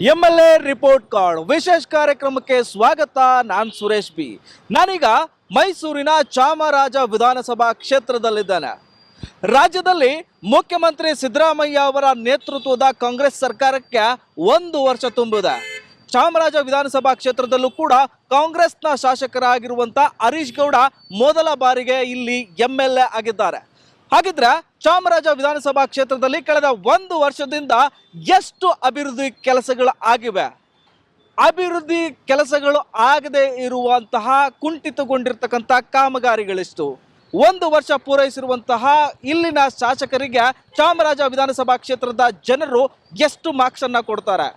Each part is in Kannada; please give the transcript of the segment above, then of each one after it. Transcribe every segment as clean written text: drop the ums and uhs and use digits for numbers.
ಎಂಎಲ್ಎ ರಿಪೋರ್ಟ್ ಕಾರ್ಡ್ ವಿಶೇಷ ಕಾರ್ಯಕ್ರಮಕ್ಕೆ ಸ್ವಾಗತ. ನಾನು ಸುರೇಶ್ ಬಿ. ನಾನೀಗ ಮೈಸೂರಿನ ಚಾಮರಾಜ ವಿಧಾನಸಭಾ ಕ್ಷೇತ್ರದಲ್ಲಿದ್ದೇನೆ. ರಾಜ್ಯದಲ್ಲಿ ಮುಖ್ಯಮಂತ್ರಿ ಸಿದ್ದರಾಮಯ್ಯ ಅವರ ನೇತೃತ್ವದ ಕಾಂಗ್ರೆಸ್ ಸರ್ಕಾರಕ್ಕೆ 1 ವರ್ಷ ತುಂಬಿದೆ. ಚಾಮರಾಜ ವಿಧಾನಸಭಾ ಕ್ಷೇತ್ರದಲ್ಲೂ ಕೂಡ ಕಾಂಗ್ರೆಸ್ನ ಶಾಸಕರಾಗಿರುವಂಥ ಹರೀಶ್ ಗೌಡ ಮೊದಲ ಬಾರಿಗೆ ಇಲ್ಲಿ ಎಂಎಲ್ಎ ಆಗಿದ್ದಾರೆ. ಹಾಗಿದ್ರೆ ಚಾಮರಾಜ ವಿಧಾನಸಭಾ ಕ್ಷೇತ್ರದಲ್ಲಿ ಕಳೆದ 1 ವರ್ಷದಿಂದ ಎಷ್ಟು ಅಭಿವೃದ್ಧಿ ಕೆಲಸಗಳು ಆಗಿವೆ? ಅಭಿವೃದ್ಧಿ ಕೆಲಸಗಳು ಆಗದೆ ಇರುವಂತಹ ಕುಂಠಿತಗೊಂಡಿರ್ತಕ್ಕಂಥ ಕಾಮಗಾರಿಗಳೆಷ್ಟು? 1 ವರ್ಷ ಪೂರೈಸಿರುವಂತಹ ಇಲ್ಲಿನ ಶಾಸಕರಿಗೆ ಚಾಮರಾಜ ವಿಧಾನಸಭಾ ಕ್ಷೇತ್ರದ ಜನರು ಎಷ್ಟು ಮಾರ್ಕ್ಸ್ ಅನ್ನ ಕೊಡ್ತಾರೆ?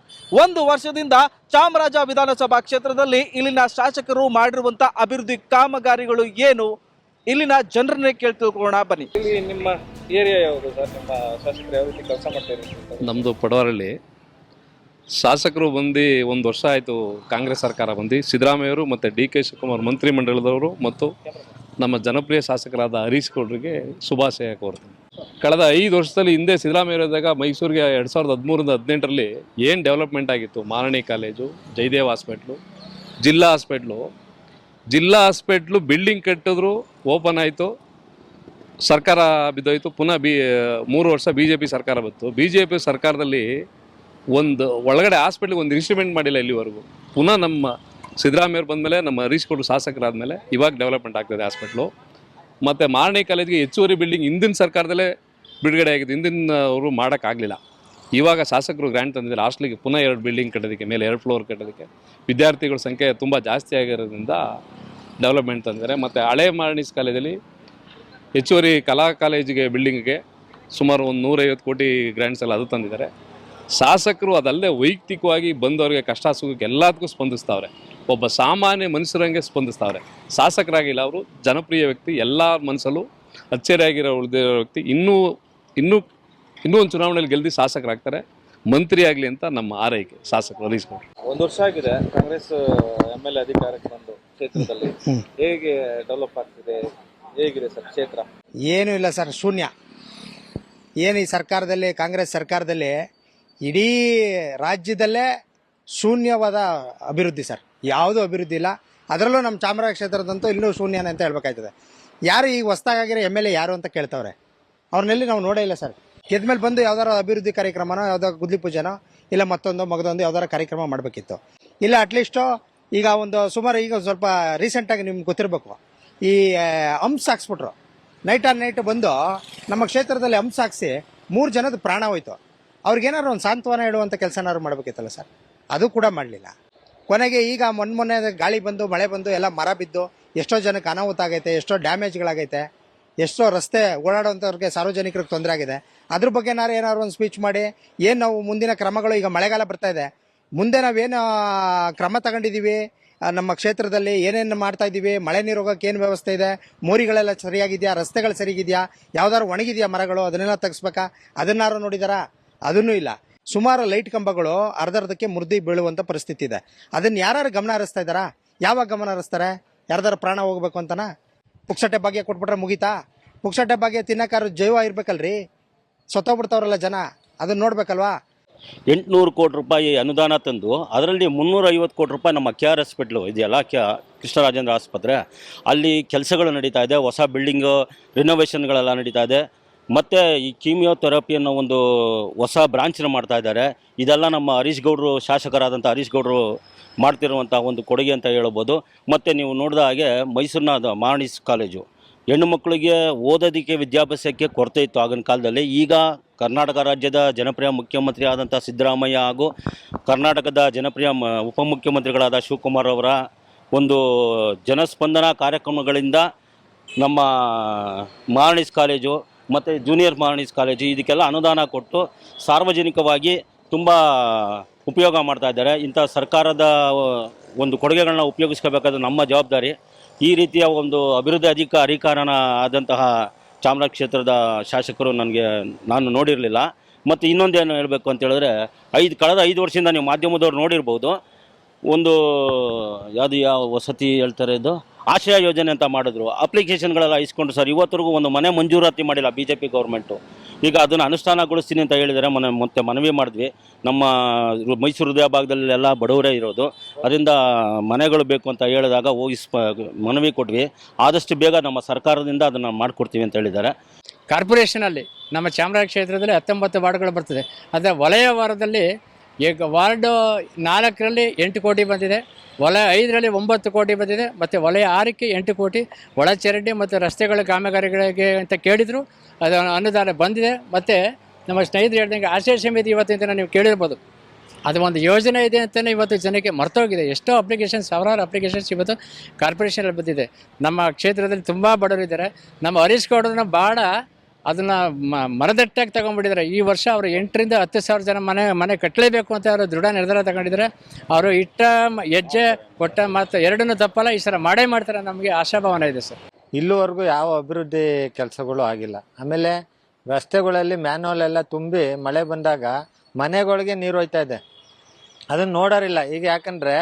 1 ವರ್ಷದಿಂದ ಚಾಮರಾಜ ವಿಧಾನಸಭಾ ಕ್ಷೇತ್ರದಲ್ಲಿ ಇಲ್ಲಿನ ಶಾಸಕರು ಮಾಡಿರುವಂಥ ಅಭಿವೃದ್ಧಿ ಕಾಮಗಾರಿಗಳು ಏನು? ಇಲ್ಲಿನ ಜನರನ್ನೇ ಕೇಳಿ ತಿಳ್ಕೊಳ್ಳೋಣ ಬನ್ನಿ. ಇಲ್ಲಿ ನಿಮ್ಮ ಏರಿಯಾ ಯಾವುದು ಸರ್? ನಿಮ್ಮ ಶಾಸಕರು ಯಾವ ರೀತಿ ಕೆಲಸ ಮಾಡ್ತಾರೆ? ನಮ್ಮದು ಪಡವರಳ್ಳಿ. ಶಾಸಕರು ಬಂದು 1 ವರ್ಷ ಆಯಿತು. ಕಾಂಗ್ರೆಸ್ ಸರ್ಕಾರ ಬಂದು ಸಿದ್ದರಾಮಯ್ಯವರು ಮತ್ತು ಡಿ.ಕೆ. ಶಿವಕುಮಾರ್ ಮಂತ್ರಿಮಂಡಲದವರು ಮತ್ತು ನಮ್ಮ ಜನಪ್ರಿಯ ಶಾಸಕರಾದ ಹರೀಶ್ ಗೌಡರಿಗೆ ಶುಭಾಶಯ ಕೋರ್ತೀನಿ. ಕಳೆದ 5 ವರ್ಷದಲ್ಲಿ ಹಿಂದೆ ಸಿದ್ದರಾಮಯ್ಯರಿದ್ದಾಗ ಮೈಸೂರಿಗೆ 2013-18ರಲ್ಲಿ ಏನು ಡೆವಲಪ್ಮೆಂಟ್ ಆಗಿತ್ತು? ಮಾರಣಿ ಕಾಲೇಜು, ಜಯದೇವ್ ಹಾಸ್ಪಿಟ್ಲು, ಜಿಲ್ಲಾ ಹಾಸ್ಪಿಟ್ಲು ಬಿಲ್ಡಿಂಗ್ ಕಟ್ಟಿದ್ರು, ಓಪನ್ ಆಯಿತು, ಸರ್ಕಾರ ಬಿದ್ದೋಯ್ತು. ಪುನಃ 3 ವರ್ಷ BJP ಸರ್ಕಾರ ಬಂತು. BJP ಸರ್ಕಾರದಲ್ಲಿ ಒಳಗಡೆ ಹಾಸ್ಪಿಟ್ಲಿಗೆ ಒಂದು ಇನ್ಸ್ಟ್ರೂಮೆಂಟ್ ಮಾಡಿಲ್ಲ ಇಲ್ಲಿವರೆಗೂ. ಪುನಃ ನಮ್ಮ ಸಿದ್ದರಾಮಯ್ಯವ್ರು ಬಂದಮೇಲೆ, ನಮ್ಮ ಹರೀಶ್ ಗೌಡರು ಶಾಸಕರಾದಮೇಲೆ ಇವಾಗ ಡೆವಲಪ್ಮೆಂಟ್ ಆಗ್ತದೆ ಹಾಸ್ಪಿಟ್ಲು. ಮತ್ತು ಮಾರಣಿ ಕಾಲೇಜಿಗೆ ಹೆಚ್ಚುವರಿ ಬಿಲ್ಡಿಂಗ್ ಹಿಂದಿನ ಸರ್ಕಾರದಲ್ಲೇ ಬಿಡುಗಡೆ ಆಗಿದೆ, ಹಿಂದಿನವರು ಮಾಡೋಕ್ಕಾಗಲಿಲ್ಲ. ಇವಾಗ ಶಾಸಕರು ಗ್ರ್ಯಾಂಟ್ ತಂದಿದ್ದಾರೆ ಹಾಸ್ಟ್ಲಿಗೆ ಪುನಃ 2 ಬಿಲ್ಡಿಂಗ್ ಕಟ್ಟೋದಕ್ಕೆ, ಮೇಲೆ 2 ಫ್ಲೋರ್ ಕಟ್ಟೋದಕ್ಕೆ. ವಿದ್ಯಾರ್ಥಿಗಳ ಸಂಖ್ಯೆ ತುಂಬ ಜಾಸ್ತಿ ಆಗಿರೋದ್ರಿಂದ ಡೆವಲಪ್ಮೆಂಟ್ ತಂದಿದ್ದಾರೆ. ಮತ್ತು ಹಳೆ ಮಾರ್ಣಿಸ್ ಕಾಲೇಜಲ್ಲಿ ಹೆಚ್ಚುವರಿ ಕಲಾ ಕಾಲೇಜಿಗೆ ಬಿಲ್ಡಿಂಗಿಗೆ ಸುಮಾರು ಒಂದು 150 ಕೋಟಿ ಗ್ರ್ಯಾಂಟ್ಸ್ ಎಲ್ಲ ಅದು ತಂದಿದ್ದಾರೆ. ಶಾಸಕರು ಅದಲ್ಲದೆ ವೈಯಕ್ತಿಕವಾಗಿ ಬಂದವರಿಗೆ ಕಷ್ಟ ಸುಖಕ್ಕೆ ಎಲ್ಲದಕ್ಕೂ ಸ್ಪಂದಿಸ್ತಾವ್ರೆ. ಒಬ್ಬ ಸಾಮಾನ್ಯ ಮನುಷ್ಯರಂಗೆ ಸ್ಪಂದಿಸ್ತಾವ್ರೆ. ಶಾಸಕರಾಗಿಲ್ಲ, ಅವರು ಜನಪ್ರಿಯ ವ್ಯಕ್ತಿ, ಎಲ್ಲ ಮನಸ್ಸಲ್ಲೂ ಅಚ್ಚರಿಯಾಗಿರೋ ಉಳಿದಿರೋ ವ್ಯಕ್ತಿ. ಇನ್ನೂ ಒಂದು ಚುನಾವಣೆಯಲ್ಲಿ ಗೆಲ್ದಿ ಶಾಸಕರಾಗ್ತಾರೆ, ಮಂತ್ರಿ ಆಗಲಿ ಅಂತ ನಮ್ಮ ಆರೈಕೆ ಶಾಸಕರು ಹರೀಶ್ ಗೌಡ. 1 ವರ್ಷ ಆಗಿದೆ ಕಾಂಗ್ರೆಸ್ MLA ಅಧಿಕಾರಕ್ಕೆ ಬಂದು ಕ್ಷೇತ್ರದಲ್ಲಿ. ಹೇಗೆ ಡೆವಲಪ್ ಆಗ್ತಿದೆ? ಹೇಗಿದೆ ಸರ್ ಕ್ಷೇತ್ರ? ಏನೂ ಇಲ್ಲ ಸರ್, ಶೂನ್ಯ. ಏನು ಈ ಸರ್ಕಾರದಲ್ಲಿ, ಕಾಂಗ್ರೆಸ್ ಸರ್ಕಾರದಲ್ಲಿ ಇಡೀ ರಾಜ್ಯದಲ್ಲೇ ಶೂನ್ಯವಾದ ಅಭಿವೃದ್ಧಿ ಸರ್. ಯಾವುದೂ ಅಭಿವೃದ್ಧಿ ಇಲ್ಲ. ಅದರಲ್ಲೂ ನಮ್ಮ ಚಾಮರಾಜ ಕ್ಷೇತ್ರದಂತೂ ಇನ್ನೂ ಶೂನ್ಯನೇ ಅಂತ ಹೇಳ್ಬೇಕಾಯ್ತದೆ. ಯಾರು ಈಗ ಹೊಸ್ದಾಗಿರೋ MLA ಯಾರು ಅಂತ ಕೇಳ್ತವ್ರೆ. ಅವ್ರನ್ನೆಲ್ಲಿ ನಾವು ನೋಡೇ ಇಲ್ಲ ಸರ್. ಗೆದ್ಮೇಲೆ ಬಂದು ಯಾವ್ದಾರು ಅಭಿವೃದ್ಧಿ ಕಾರ್ಯಕ್ರಮನೋ, ಯಾವ್ದಾರು ಗುದ್ಲಿ ಪೂಜೆನೋ, ಇಲ್ಲ ಮಗದೊಂದು ಯಾವ್ದಾರು ಕಾರ್ಯಕ್ರಮ ಮಾಡಬೇಕಿತ್ತು. ಇಲ್ಲ ಅಟ್ಲೀಸ್ಟು ಈಗ ಸುಮಾರು ಈಗ ಸ್ವಲ್ಪ ರೀಸೆಂಟಾಗಿ ನಿಮ್ಗೆ ಗೊತ್ತಿರಬೇಕು, ಈ ಹಂಪ್ಸ್ ಹಾಕ್ಸ್ಬಿಟ್ರು. ನೈಟ್ ಆನ್ ನೈಟ್ ಬಂದು ನಮ್ಮ ಕ್ಷೇತ್ರದಲ್ಲಿ ಹಂಪ್ಸ್ ಹಾಕ್ಸಿ 3 ಜನದ ಪ್ರಾಣ ಹೋಯ್ತು. ಅವ್ರಿಗೇನಾದ್ರು ಒಂದು ಸಾಂತ್ವನ ಹೇಳುವಂಥ ಕೆಲಸನಾದ್ರು ಮಾಡಬೇಕಿತ್ತಲ್ಲ ಸರ್, ಅದು ಕೂಡ ಮಾಡಲಿಲ್ಲ. ಕೊನೆಗೆ ಈಗ ಮೊನ್ನೆ ಗಾಳಿ ಬಂದು, ಮಳೆ ಬಂದು, ಎಲ್ಲ ಮರ ಬಿದ್ದು ಎಷ್ಟೋ ಜನಕ್ಕೆ ಅನಾಹುತ ಆಗೈತೆ, ಎಷ್ಟೋ ಡ್ಯಾಮೇಜ್ಗಳಾಗೈತೆ, ಎಷ್ಟೋ ರಸ್ತೆ ಓಡಾಡೋಂಥವ್ರಿಗೆ, ಸಾರ್ವಜನಿಕರಿಗೆ ತೊಂದರೆ ಆಗಿದೆ. ಅದ್ರ ಬಗ್ಗೆ ಏನಾದ್ರು ಒಂದು ಸ್ಪೀಚ್ ಮಾಡಿ, ಏನು ನಾವು ಮುಂದಿನ ಕ್ರಮಗಳು, ಈಗ ಮಳೆಗಾಲ ಬರ್ತಾ ಇದೆ, ಮುಂದೆ ನಾವೇನು ಕ್ರಮ ತಗೊಂಡಿದ್ದೀವಿ, ನಮ್ಮ ಕ್ಷೇತ್ರದಲ್ಲಿ ಏನೇನು ಮಾಡ್ತಾ ಇದ್ದೀವಿ, ಮಳೆ ನೀರು ಹೋಗೋಕೆ ಏನು ವ್ಯವಸ್ಥೆ ಇದೆ, ಮೋರಿಗಳೆಲ್ಲ ಸರಿಯಾಗಿದೆಯಾ, ರಸ್ತೆಗಳು ಸರಿಗಿದೆಯಾ, ಯಾವ್ದಾದ್ರು ಒಣಗಿದೆಯಾ ಮರಗಳು, ಅದನ್ನೆಲ್ಲ ತೆಗಿಸ್ಬೇಕಾ? ಅದನ್ನಾರು ನೋಡಿದಾರಾ? ಅದನ್ನೂ ಇಲ್ಲ. ಸುಮಾರು ಲೈಟ್ ಕಂಬಗಳು ಅರ್ಧಕ್ಕೆ ಮುರಿದು ಬೀಳುವಂಥ ಪರಿಸ್ಥಿತಿ ಇದೆ. ಅದನ್ನು ಯಾರು ಗಮನ ಹರಿಸ್ತಾ ಇದ್ದಾರಾ? ಯಾವಾಗ ಗಮನ ಹರಿಸ್ತಾರೆ? ಯಾರ್ದಾರು ಪ್ರಾಣ ಹೋಗ್ಬೇಕು ಅಂತನಾ? ಪುಕ್ಸಟ್ಟೆ ಭಾಗ್ಯ ಕೊಟ್ಬಿಟ್ರೆ ಮುಗೀತಾ? ಪುಕ್ಸಟ್ಟೆ ಭಾಗ್ಯ ತಿನ್ನಕ್ಕಾರು ಜೈವ ಇರ್ಬೇಕಲ್ರಿ. ಸೊತ್ತೋಗ್ಬಿಡ್ತಾವ್ರಲ್ಲ ಜನ, ಅದನ್ನ ನೋಡ್ಬೇಕಲ್ವಾ? 800 ಕೋಟಿ ರೂಪಾಯಿ ಅನುದಾನ ತಂದು ಅದರಲ್ಲಿ 350 ಕೋಟಿ ರೂಪಾಯಿ ನಮ್ಮ KR ಹಾಸ್ಪಿಟ್ಲು ಇದೆಯಲ್ಲ, ಕೃಷ್ಣರಾಜೇಂದ್ರ ಆಸ್ಪತ್ರೆ, ಅಲ್ಲಿ ಕೆಲಸಗಳು ನಡೀತಾ ಇದೆ. ಹೊಸ ಬಿಲ್ಡಿಂಗು ರಿನೋವೇಷನ್ಗಳೆಲ್ಲ ನಡೀತಾ ಇದೆ. ಮತ್ತು ಈ ಕೀಮಿಯೋಥೆರಪಿ ಅನ್ನೋ ಒಂದು ಹೊಸ ಬ್ರಾಂಚನ್ನ ಮಾಡ್ತಾ ಇದ್ದಾರೆ. ಇದೆಲ್ಲ ನಮ್ಮ ಹರೀಶ್ ಗೌಡರು, ಶಾಸಕರಾದಂಥ ಹರೀಶ್ ಗೌಡರು ಮಾಡ್ತಿರುವಂಥ ಒಂದು ಕೊಡುಗೆ ಅಂತ ಹೇಳ್ಬೋದು. ಮತ್ತು ನೀವು ನೋಡಿದ ಹಾಗೆ ಮೈಸೂರಿನ ಮಾರ್ಣಿಸ್ ಕಾಲೇಜು, ಹೆಣ್ಣು ಮಕ್ಕಳಿಗೆ ಓದೋದಕ್ಕೆ, ವಿದ್ಯಾಭ್ಯಾಸಕ್ಕೆ ಕೊರತೆ ಇತ್ತು ಆಗಿನ ಕಾಲದಲ್ಲಿ. ಈಗ ಕರ್ನಾಟಕ ರಾಜ್ಯದ ಜನಪ್ರಿಯ ಮುಖ್ಯಮಂತ್ರಿ ಆದಂಥ ಸಿದ್ದರಾಮಯ್ಯ ಹಾಗೂ ಕರ್ನಾಟಕದ ಜನಪ್ರಿಯ ಉಪಮುಖ್ಯಮಂತ್ರಿಗಳಾದ ಶಿವಕುಮಾರ್ ಅವರ ಒಂದು ಜನಸ್ಪಂದನಾ ಕಾರ್ಯಕ್ರಮಗಳಿಂದ ನಮ್ಮ ಮಾರ್ಣಿಸ್ ಕಾಲೇಜು ಮತ್ತು ಜೂನಿಯರ್ ಮಾರ್ಣಿಸ್ ಕಾಲೇಜು ಇದಕ್ಕೆಲ್ಲ ಅನುದಾನ ಕೊಟ್ಟು ಸಾರ್ವಜನಿಕವಾಗಿ ತುಂಬ ಉಪಯೋಗ ಮಾಡ್ತಾ ಇದ್ದಾರೆ. ಇಂಥ ಸರ್ಕಾರದ ಒಂದು ಕೊಡುಗೆಗಳನ್ನ ಉಪಯೋಗಿಸ್ಕೋಬೇಕಾದ್ರೆ ನಮ್ಮ ಜವಾಬ್ದಾರಿ. ಈ ರೀತಿಯ ಒಂದು ಅಭಿವೃದ್ಧಿ ಅಧಿಕಾರನ ಆದಂತಹ ಚಾಮರಾಜ ಕ್ಷೇತ್ರದ ಶಾಸಕರು ನಾನು ನೋಡಿರಲಿಲ್ಲ. ಮತ್ತು ಇನ್ನೊಂದೇನು ಹೇಳಬೇಕು ಅಂತ ಹೇಳಿದ್ರೆ, ಕಳೆದ 5 ವರ್ಷದಿಂದ ನೀವು ಮಾಧ್ಯಮದವ್ರು ನೋಡಿರ್ಬೋದು, ಒಂದು ಯಾವ ವಸತಿ ಹೇಳ್ತಾರೆ, ಇದು ಆಶ್ರಯ ಯೋಜನೆ ಅಂತ ಮಾಡಿದ್ರು. ಅಪ್ಲಿಕೇಶನ್ಗಳೆಲ್ಲ ಇಸ್ಕೊಂಡು ಸರ್ ಇವತ್ತರೆಗೂ ಒಂದು ಮನೆ ಮಂಜೂರಾತಿ ಮಾಡಿಲ್ಲ BJP ಗೌರ್ಮೆಂಟು. ಈಗ ಅದನ್ನು ಅನುಷ್ಠಾನಗೊಳಿಸ್ತೀನಿ ಅಂತ ಹೇಳಿದರೆ ಮತ್ತೆ ಮನವಿ ಮಾಡಿದ್ವಿ. ನಮ್ಮ ಮೈಸೂರು ಹೃದಯ ಭಾಗದಲ್ಲೆಲ್ಲ ಬಡವರೇ ಇರೋದು, ಅದರಿಂದ ಮನೆಗಳು ಬೇಕು ಅಂತ ಹೇಳಿದಾಗ ಹೋಗಿ ಮನವಿ ಕೊಟ್ವಿ. ಆದಷ್ಟು ಬೇಗ ನಮ್ಮ ಸರ್ಕಾರದಿಂದ ಅದನ್ನು ಮಾಡಿಕೊಡ್ತೀವಿ ಅಂತ ಹೇಳಿದ್ದಾರೆ. ಕಾರ್ಪೊರೇಷನಲ್ಲಿ ನಮ್ಮ ಚಾಮರಾಜ ಕ್ಷೇತ್ರದಲ್ಲಿ 19 ವಾರ್ಡ್ಗಳು ಬರ್ತದೆ. ಆದರೆ ವಲಯ ವಾರದಲ್ಲಿ ಈಗ ವಾರ್ಡು 4ರಲ್ಲಿ 8 ಕೋಟಿ ಬಂದಿದೆ, ವಲಯ 5ರಲ್ಲಿ 9 ಕೋಟಿ ಬಂದಿದೆ, ಮತ್ತು ವಲಯ 6ಕ್ಕೆ 8 ಕೋಟಿ ಒಳಚರಂಡಿ ಮತ್ತು ರಸ್ತೆಗಳ ಕಾಮಗಾರಿಗಳಿಗೆ ಅಂತ ಕೇಳಿದರು. ಅದು ಅನುದಾನ ಬಂದಿದೆ. ಮತ್ತು ನಮ್ಮ ಸ್ನೇಹಿತರು ಹೇಳ್ದಂಗೆ ಆಶ್ರಯ ಸಮಿತಿ ಇವತ್ತಿನ ನೀವು ಕೇಳಿರ್ಬೋದು, ಅದು ಒಂದು ಯೋಜನೆ ಇದೆ ಅಂತಲೇ ಇವತ್ತು ಜನಕ್ಕೆ ಮರ್ತೋಗಿದೆ. ಎಷ್ಟೋ ಅಪ್ಲಿಕೇಶನ್ಸ್, ಸಾವಿರಾರು ಅಪ್ಲಿಕೇಶನ್ಸ್ ಇವತ್ತು ಕಾರ್ಪೊರೇಷನಲ್ಲಿ ಬಂದಿದೆ. ನಮ್ಮ ಕ್ಷೇತ್ರದಲ್ಲಿ ತುಂಬ ಬಡವರಿದ್ದಾರೆ. ನಮ್ಮ ಹರೀಶ್ ಗೌಡರನ್ನ ಭಾಳ ಅದನ್ನು ಮನದಟ್ಟಾಗಿ ತಗೊಂಡ್ಬಿಟ್ಟಿದ್ದಾರೆ. ಈ ವರ್ಷ ಅವರು 8ರಿಂದ 10,000 ಜನ ಮನೆ ಕಟ್ಟಲೇಬೇಕು ಅಂತ ಅವರು ದೃಢ ನಿರ್ಧಾರ ತಗೊಂಡಿದ್ದಾರೆ. ಅವರು ಇಟ್ಟ ಹೆಜ್ಜೆ ಕೊಟ್ಟ ಮಾತು ಎರಡನ್ನೂ ತಪ್ಪಲ್ಲ, ಈ ಸಲ ಮಾಡೇ ಮಾಡ್ತಾರೆ. ನಮಗೆ ಆಶಾಭಾವನೆ ಇದೆ ಸರ್. ಇಲ್ಲಿವರೆಗೂ ಯಾವ ಅಭಿವೃದ್ಧಿ ಕೆಲಸಗಳು ಆಗಿಲ್ಲ. ಆಮೇಲೆ ರಸ್ತೆಗಳಲ್ಲಿ ಮ್ಯಾನ್ಹೋಲ್ ಎಲ್ಲ ತುಂಬಿ ಮಳೆ ಬಂದಾಗ ಮನೆಗಳಿಗೆ ನೀರು ಹೋಯ್ತಾ ಇದೆ. ಅದನ್ನು ನೋಡೋರಿಲ್ಲ ಈಗ. ಯಾಕಂದರೆ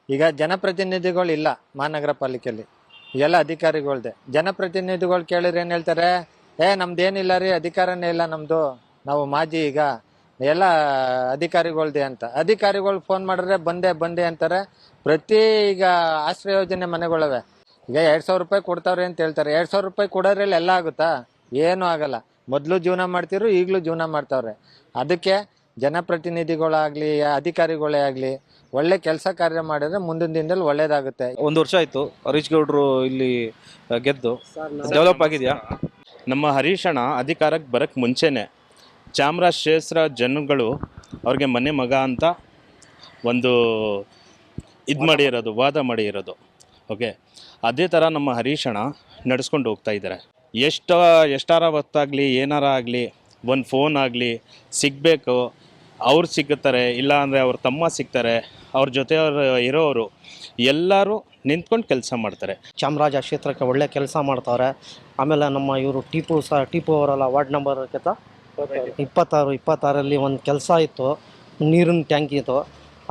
ಈಗ ಜನಪ್ರತಿನಿಧಿಗಳು ಇಲ್ಲ ಮಹಾನಗರ ಪಾಲಿಕೆಯಲ್ಲಿ, ಎಲ್ಲ ಅಧಿಕಾರಿಗಳ್ದೆ. ಜನಪ್ರತಿನಿಧಿಗಳು ಕೇಳಿದ್ರೆ ಏನು ಹೇಳ್ತಾರೆ, ನಮ್ದೇನಿಲ್ಲ ರೀ, ಅಧಿಕಾರನೇ ಇಲ್ಲ ನಮ್ಮದು, ನಾವು ಮಾಜಿ ಈಗ ಎಲ್ಲ ಅಧಿಕಾರಿಗಳ್ದೆ ಅಂತ. ಅಧಿಕಾರಿಗಳು ಫೋನ್ ಮಾಡಿದ್ರೆ ಬಂದೆ ಅಂತಾರೆ. ಪ್ರತಿ ಈಗ ಆಶ್ರಯ ಯೋಜನೆ ಮನೆಗಳವೆ, ಈಗ 2,000 ರೂಪಾಯಿ ಕೊಡ್ತಾವ್ರೆ ಅಂತ ಹೇಳ್ತಾರೆ. 2,000 ರೂಪಾಯಿ ಕೊಡೋದ್ರಲ್ಲಿ ಎಲ್ಲ ಆಗುತ್ತಾ? ಏನೂ ಆಗಲ್ಲ. ಮೊದಲು ಜೀವನ ಮಾಡ್ತಿದ್ರು, ಈಗಲೂ ಜೀವನ ಮಾಡ್ತಾವ್ರೆ. ಅದಕ್ಕೆ ಜನಪ್ರತಿನಿಧಿಗಳಾಗಲಿ ಅಧಿಕಾರಿಗಳೇ ಆಗಲಿ ಒಳ್ಳೆ ಕೆಲಸ ಕಾರ್ಯ ಮಾಡಿದ್ರೆ ಮುಂದಿನ ದಿನದಲ್ಲಿ ಒಳ್ಳೇದಾಗುತ್ತೆ. 1 ವರ್ಷ ಆಯಿತು ಹರೀಶ್ ಗೌಡ್ರು ಇಲ್ಲಿ ಗೆದ್ದು. ಡೆವಲಪ್ ಆಗಿದೆಯಾ? ನಮ್ಮ ಹರೀಶಣ್ಣ ಅಧಿಕಾರಕ್ಕೆ ಬರೋಕ್ಕೆ ಮುಂಚೆನೇ ಚಾಮರಾಜ ಕ್ಷೇತ್ರ ಜನಗಳು ಅವ್ರಿಗೆ ಮನೆ ಮಗ ಅಂತ ಒಂದು ವಾದ ಮಾಡಿರೋದು. ಓಕೆ, ಅದೇ ಥರ ನಮ್ಮ ಹರೀಶಣ್ಣ ನಡೆಸ್ಕೊಂಡು ಹೋಗ್ತಾ ಇದ್ದಾರೆ. ಎಷ್ಟಾರ ಹೊತ್ತಾಗಲಿ ಏನಾರ ಆಗಲಿ ಒಂದು ಫೋನ್ ಆಗಲಿ ಸಿಗಬೇಕು, ಅವ್ರು ಸಿಗುತ್ತಾರೆ, ಇಲ್ಲ ಅಂದರೆ ಅವ್ರ ತಮ್ಮ ಸಿಗ್ತಾರೆ, ಅವ್ರ ಜೊತೆಯವರು ಇರೋರು ಎಲ್ಲರೂ ನಿಂತ್ಕೊಂಡು ಕೆಲಸ ಮಾಡ್ತಾರೆ. ಚಾಮರಾಜ ಕ್ಷೇತ್ರಕ್ಕೆ ಒಳ್ಳೆ ಕೆಲಸ ಮಾಡ್ತಾರೆ. ಆಮೇಲೆ ನಮ್ಮ ಇವರು ಟಿಪು ಅವರಲ್ಲ, ವಾರ್ಡ್ ನಂಬರ್ 26ರಲ್ಲಿ ಒಂದು ಕೆಲಸ ಇತ್ತು, ನೀರಿನ ಟ್ಯಾಂಕಿ ಇತ್ತು.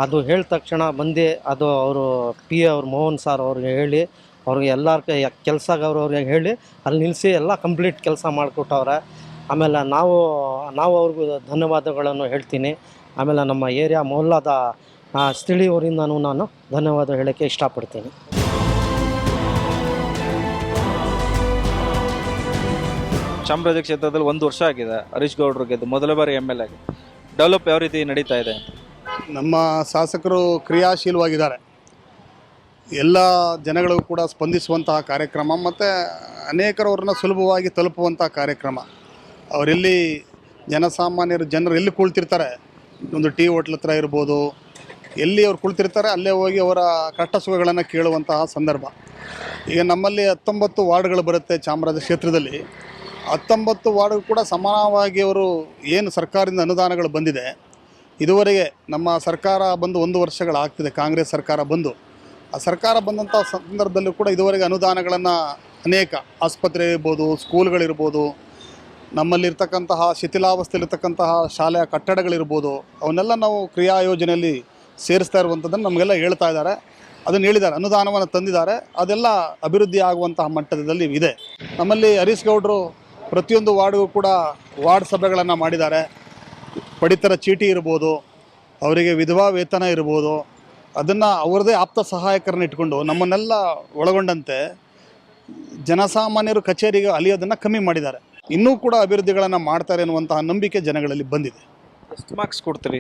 ಅದು ಹೇಳಿದ ತಕ್ಷಣ ಬಂದು ಅದು ಅವರು ಅವ್ರು ಮೋಹನ್ ಸರ್ ಅವ್ರಿಗೆ ಹೇಳಿ, ಅವ್ರಿಗೆ ಎಲ್ಲರ ಅವ್ರಿಗೆ ಹೇಳಿ ಅಲ್ಲಿ ನಿಲ್ಲಿಸಿ ಎಲ್ಲ ಕಂಪ್ಲೀಟ್ ಕೆಲಸ ಮಾಡಿಕೊಟ್ಟವ್ರೆ. ಆಮೇಲೆ ನಾವು ಅವ್ರಿಗೂ ಧನ್ಯವಾದಗಳನ್ನು ಹೇಳ್ತೀನಿ. ಆಮೇಲೆ ನಮ್ಮ ಏರಿಯಾ ಮೊಹಲ್ಲಾದ ಸ್ಥಳೀಯವರಿಂದನೂ ನಾನು ಧನ್ಯವಾದ ಹೇಳೋಕ್ಕೆ ಇಷ್ಟಪಡ್ತೀನಿ. ಚಾಮರಾಜ ಕ್ಷೇತ್ರದಲ್ಲಿ 1 ವರ್ಷ ಆಗಿದೆ ಹರೀಶ್ ಗೌಡ್ರು ಗೆದ್ದು, ಮೊದಲ ಬಾರಿ MLA ಆಗಿ. ಡೆವಲಪ್ ಯಾವ ರೀತಿ ನಡೀತಾ ಇದೆ? ನಮ್ಮ ಶಾಸಕರು ಕ್ರಿಯಾಶೀಲವಾಗಿದ್ದಾರೆ. ಎಲ್ಲ ಜನಗಳಿಗೂ ಕೂಡ ಸ್ಪಂದಿಸುವಂತಹ ಕಾರ್ಯಕ್ರಮ ಮತ್ತು ಅನೇಕರವ್ರನ್ನ ಸುಲಭವಾಗಿ ತಲುಪುವಂಥ ಕಾರ್ಯಕ್ರಮ. ಅವರೆಲ್ಲಿ ಜನರು ಎಲ್ಲಿ ಕುಳಿತಿರ್ತಾರೆ, ಒಂದು ಟೀ ಹೋಟ್ಲ್ ಹತ್ರ ಇರ್ಬೋದು, ಎಲ್ಲಿ ಅವ್ರು ಕುಳಿತಿರ್ತಾರೆ ಅಲ್ಲೇ ಹೋಗಿ ಅವರ ಕಷ್ಟ ಸುಖಗಳನ್ನು ಕೇಳುವಂತಹ ಸಂದರ್ಭ. ಈಗ ನಮ್ಮಲ್ಲಿ 19 ವಾರ್ಡ್ಗಳು ಬರುತ್ತೆ ಚಾಮರಾಜ ಕ್ಷೇತ್ರದಲ್ಲಿ. 19 ವಾರ್ಡ್ ಕೂಡ ಸಮಾನವಾಗಿ ಅವರು ಏನು ಸರ್ಕಾರದಿಂದ ಅನುದಾನಗಳು ಬಂದಿದೆ. ಇದುವರೆಗೆ ನಮ್ಮ ಸರ್ಕಾರ ಬಂದು 1 ವರ್ಷಗಳಾಗ್ತಿದೆ, ಕಾಂಗ್ರೆಸ್ ಸರ್ಕಾರ ಬಂದು. ಆ ಸರ್ಕಾರ ಬಂದಂಥ ಸಂದರ್ಭದಲ್ಲೂ ಕೂಡ ಇದುವರೆಗೆ ಅನುದಾನಗಳನ್ನು ಅನೇಕ ಆಸ್ಪತ್ರೆ ಇರ್ಬೋದು, ಸ್ಕೂಲ್ಗಳಿರ್ಬೋದು, ನಮ್ಮಲ್ಲಿರ್ತಕ್ಕಂತಹ ಶಿಥಿಲಾವಸ್ಥೆಯಲ್ಲಿರ್ತಕ್ಕಂತಹ ಶಾಲೆಯ ಕಟ್ಟಡಗಳಿರ್ಬೋದು, ಅವನ್ನೆಲ್ಲ ನಾವು ಕ್ರಿಯಾ ಯೋಜನೆಯಲ್ಲಿ ಸೇರಿಸ್ತಾ ಇರುವಂಥದ್ದನ್ನು ನಮಗೆಲ್ಲ ಹೇಳ್ತಾ ಇದ್ದಾರೆ. ಅದನ್ನು ಹೇಳಿದ್ದಾರೆ, ಅನುದಾನವನ್ನು ತಂದಿದ್ದಾರೆ. ಅದೆಲ್ಲ ಅಭಿವೃದ್ಧಿ ಆಗುವಂತಹ ಮಟ್ಟದಲ್ಲಿ ಇದೆ. ನಮ್ಮಲ್ಲಿ ಹರೀಶ್ ಗೌಡರು ಪ್ರತಿಯೊಂದು ವಾರ್ಡ್ಗೂ ಕೂಡ ವಾರ್ಡ್ ಸಭೆಗಳನ್ನು ಮಾಡಿದ್ದಾರೆ. ಪಡಿತರ ಚೀಟಿ ಇರ್ಬೋದು, ಅವರಿಗೆ ವಿಧವಾ ವೇತನ ಇರ್ಬೋದು, ಅದನ್ನು ಅವರದೇ ಆಪ್ತ ಸಹಾಯಕರನ್ನ ಇಟ್ಕೊಂಡು ನಮ್ಮನ್ನೆಲ್ಲ ಒಳಗೊಂಡಂತೆ ಜನಸಾಮಾನ್ಯರು ಕಚೇರಿಗೆ ಅಲಿಯೋದನ್ನು ಕಮ್ಮಿ ಮಾಡಿದ್ದಾರೆ. ಇನ್ನೂ ಕೂಡ ಅಭಿವೃದ್ಧಿಗಳನ್ನು ಮಾಡ್ತಾರೆ ಅನ್ನುವಂತಹ ನಂಬಿಕೆ ಜನಗಳಲ್ಲಿ ಬಂದಿದೆ. ಎಷ್ಟು ಮಾರ್ಕ್ಸ್ ಕೊಡ್ತೀರಿ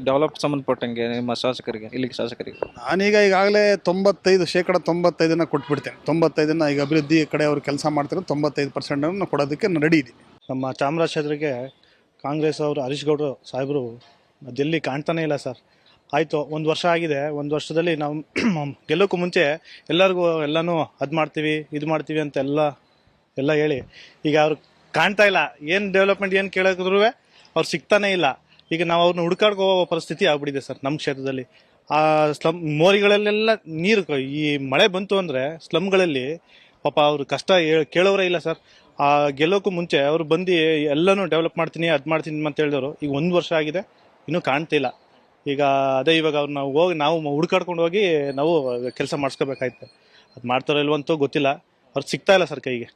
ಡೆವಲಪ್ ಸಂಬಂಧಪಟ್ಟಂಗೆ ನಿಮ್ಮ ಶಾಸಕರಿಗೆ, ಇಲ್ಲಿಗೆ ಶಾಸಕರಿಗೆ? ನಾನೀಗ ಈಗಾಗಲೇ 95% ಕೊಟ್ಬಿಡ್ತೇನೆ. 95 ಈಗ ಅಭಿವೃದ್ಧಿ ಕಡೆ ಅವರು ಕೆಲಸ ಮಾಡ್ತಾರೆ. 95% ಕೊಡೋದಕ್ಕೆ ರೆಡಿ ಇದ್ದೀನಿ. ನಮ್ಮ ಚಾಮರಾಜ ಕ್ಷೇತ್ರಕ್ಕೆ ಕಾಂಗ್ರೆಸ್ ಅವರು ಹರೀಶ್ ಗೌಡ್ರು ಸಾಹೇಬರು ಅದೆಲ್ಲಿ ಕಾಣ್ತಾನೆ ಇಲ್ಲ ಸರ್. ಆಯಿತು, 1 ವರ್ಷ ಆಗಿದೆ. 1 ವರ್ಷದಲ್ಲಿ ನಾವು ಗೆಲ್ಲೋಕ್ಕೂ ಮುಂಚೆ ಎಲ್ಲರಿಗೂ ಎಲ್ಲನೂ ಅದು ಮಾಡ್ತೀವಿ ಇದು ಮಾಡ್ತೀವಿ ಅಂತ ಎಲ್ಲ ಹೇಳಿ ಈಗ ಅವ್ರು ಕಾಣ್ತಾ ಇಲ್ಲ. ಏನು ಡೆವಲಪ್ಮೆಂಟ್ ಏನು ಕೇಳಿದ್ರು ಅವ್ರು ಸಿಗ್ತಾನೆ ಇಲ್ಲ. ಈಗ ನಾವು ಅವ್ರನ್ನ ಹುಡುಕಾಡ್ಕೋ ಪರಿಸ್ಥಿತಿ ಆಗ್ಬಿಟ್ಟಿದೆ ಸರ್ ನಮ್ಮ ಕ್ಷೇತ್ರದಲ್ಲಿ. ಆ ಸ್ಲಮ್ ಮೋರಿಗಳಲ್ಲೆಲ್ಲ ನೀರು, ಈ ಮಳೆ ಬಂತು ಅಂದರೆ ಸ್ಲಮ್ಗಳಲ್ಲಿ ಪಾಪ ಅವರು ಕಷ್ಟ ಕೇಳೋರೇ ಇಲ್ಲ ಸರ್. ಆ ಗೆಲ್ಲೋಕ್ಕೂ ಮುಂಚೆ ಅವರು ಬಂದು ಎಲ್ಲನೂ ಡೆವಲಪ್ ಮಾಡ್ತೀನಿ ಅದು ಮಾಡ್ತೀನಿ ಅಂತ ಹೇಳಿದವರು ಈಗ 1 ವರ್ಷ ಆಗಿದೆ, ಇನ್ನೂ ಕಾಣ್ತಿಲ್ಲ. ಈಗ ಅದೇ ಇವಾಗ ಅವ್ರು ನಾವು ಹುಡ್ಕಾಡ್ಕೊಂಡು ಹೋಗಿ ನಾವು ಕೆಲಸ ಮಾಡಿಸ್ಕೋಬೇಕಾಯ್ತು. ಅದು ಮಾಡ್ತಾರೋ ಇಲ್ವಂತೂ ಗೊತ್ತಿಲ್ಲ. ಅವ್ರು ಸಿಗ್ತಾ ಇಲ್ಲ ಸರ್ ಕೈಗೆ.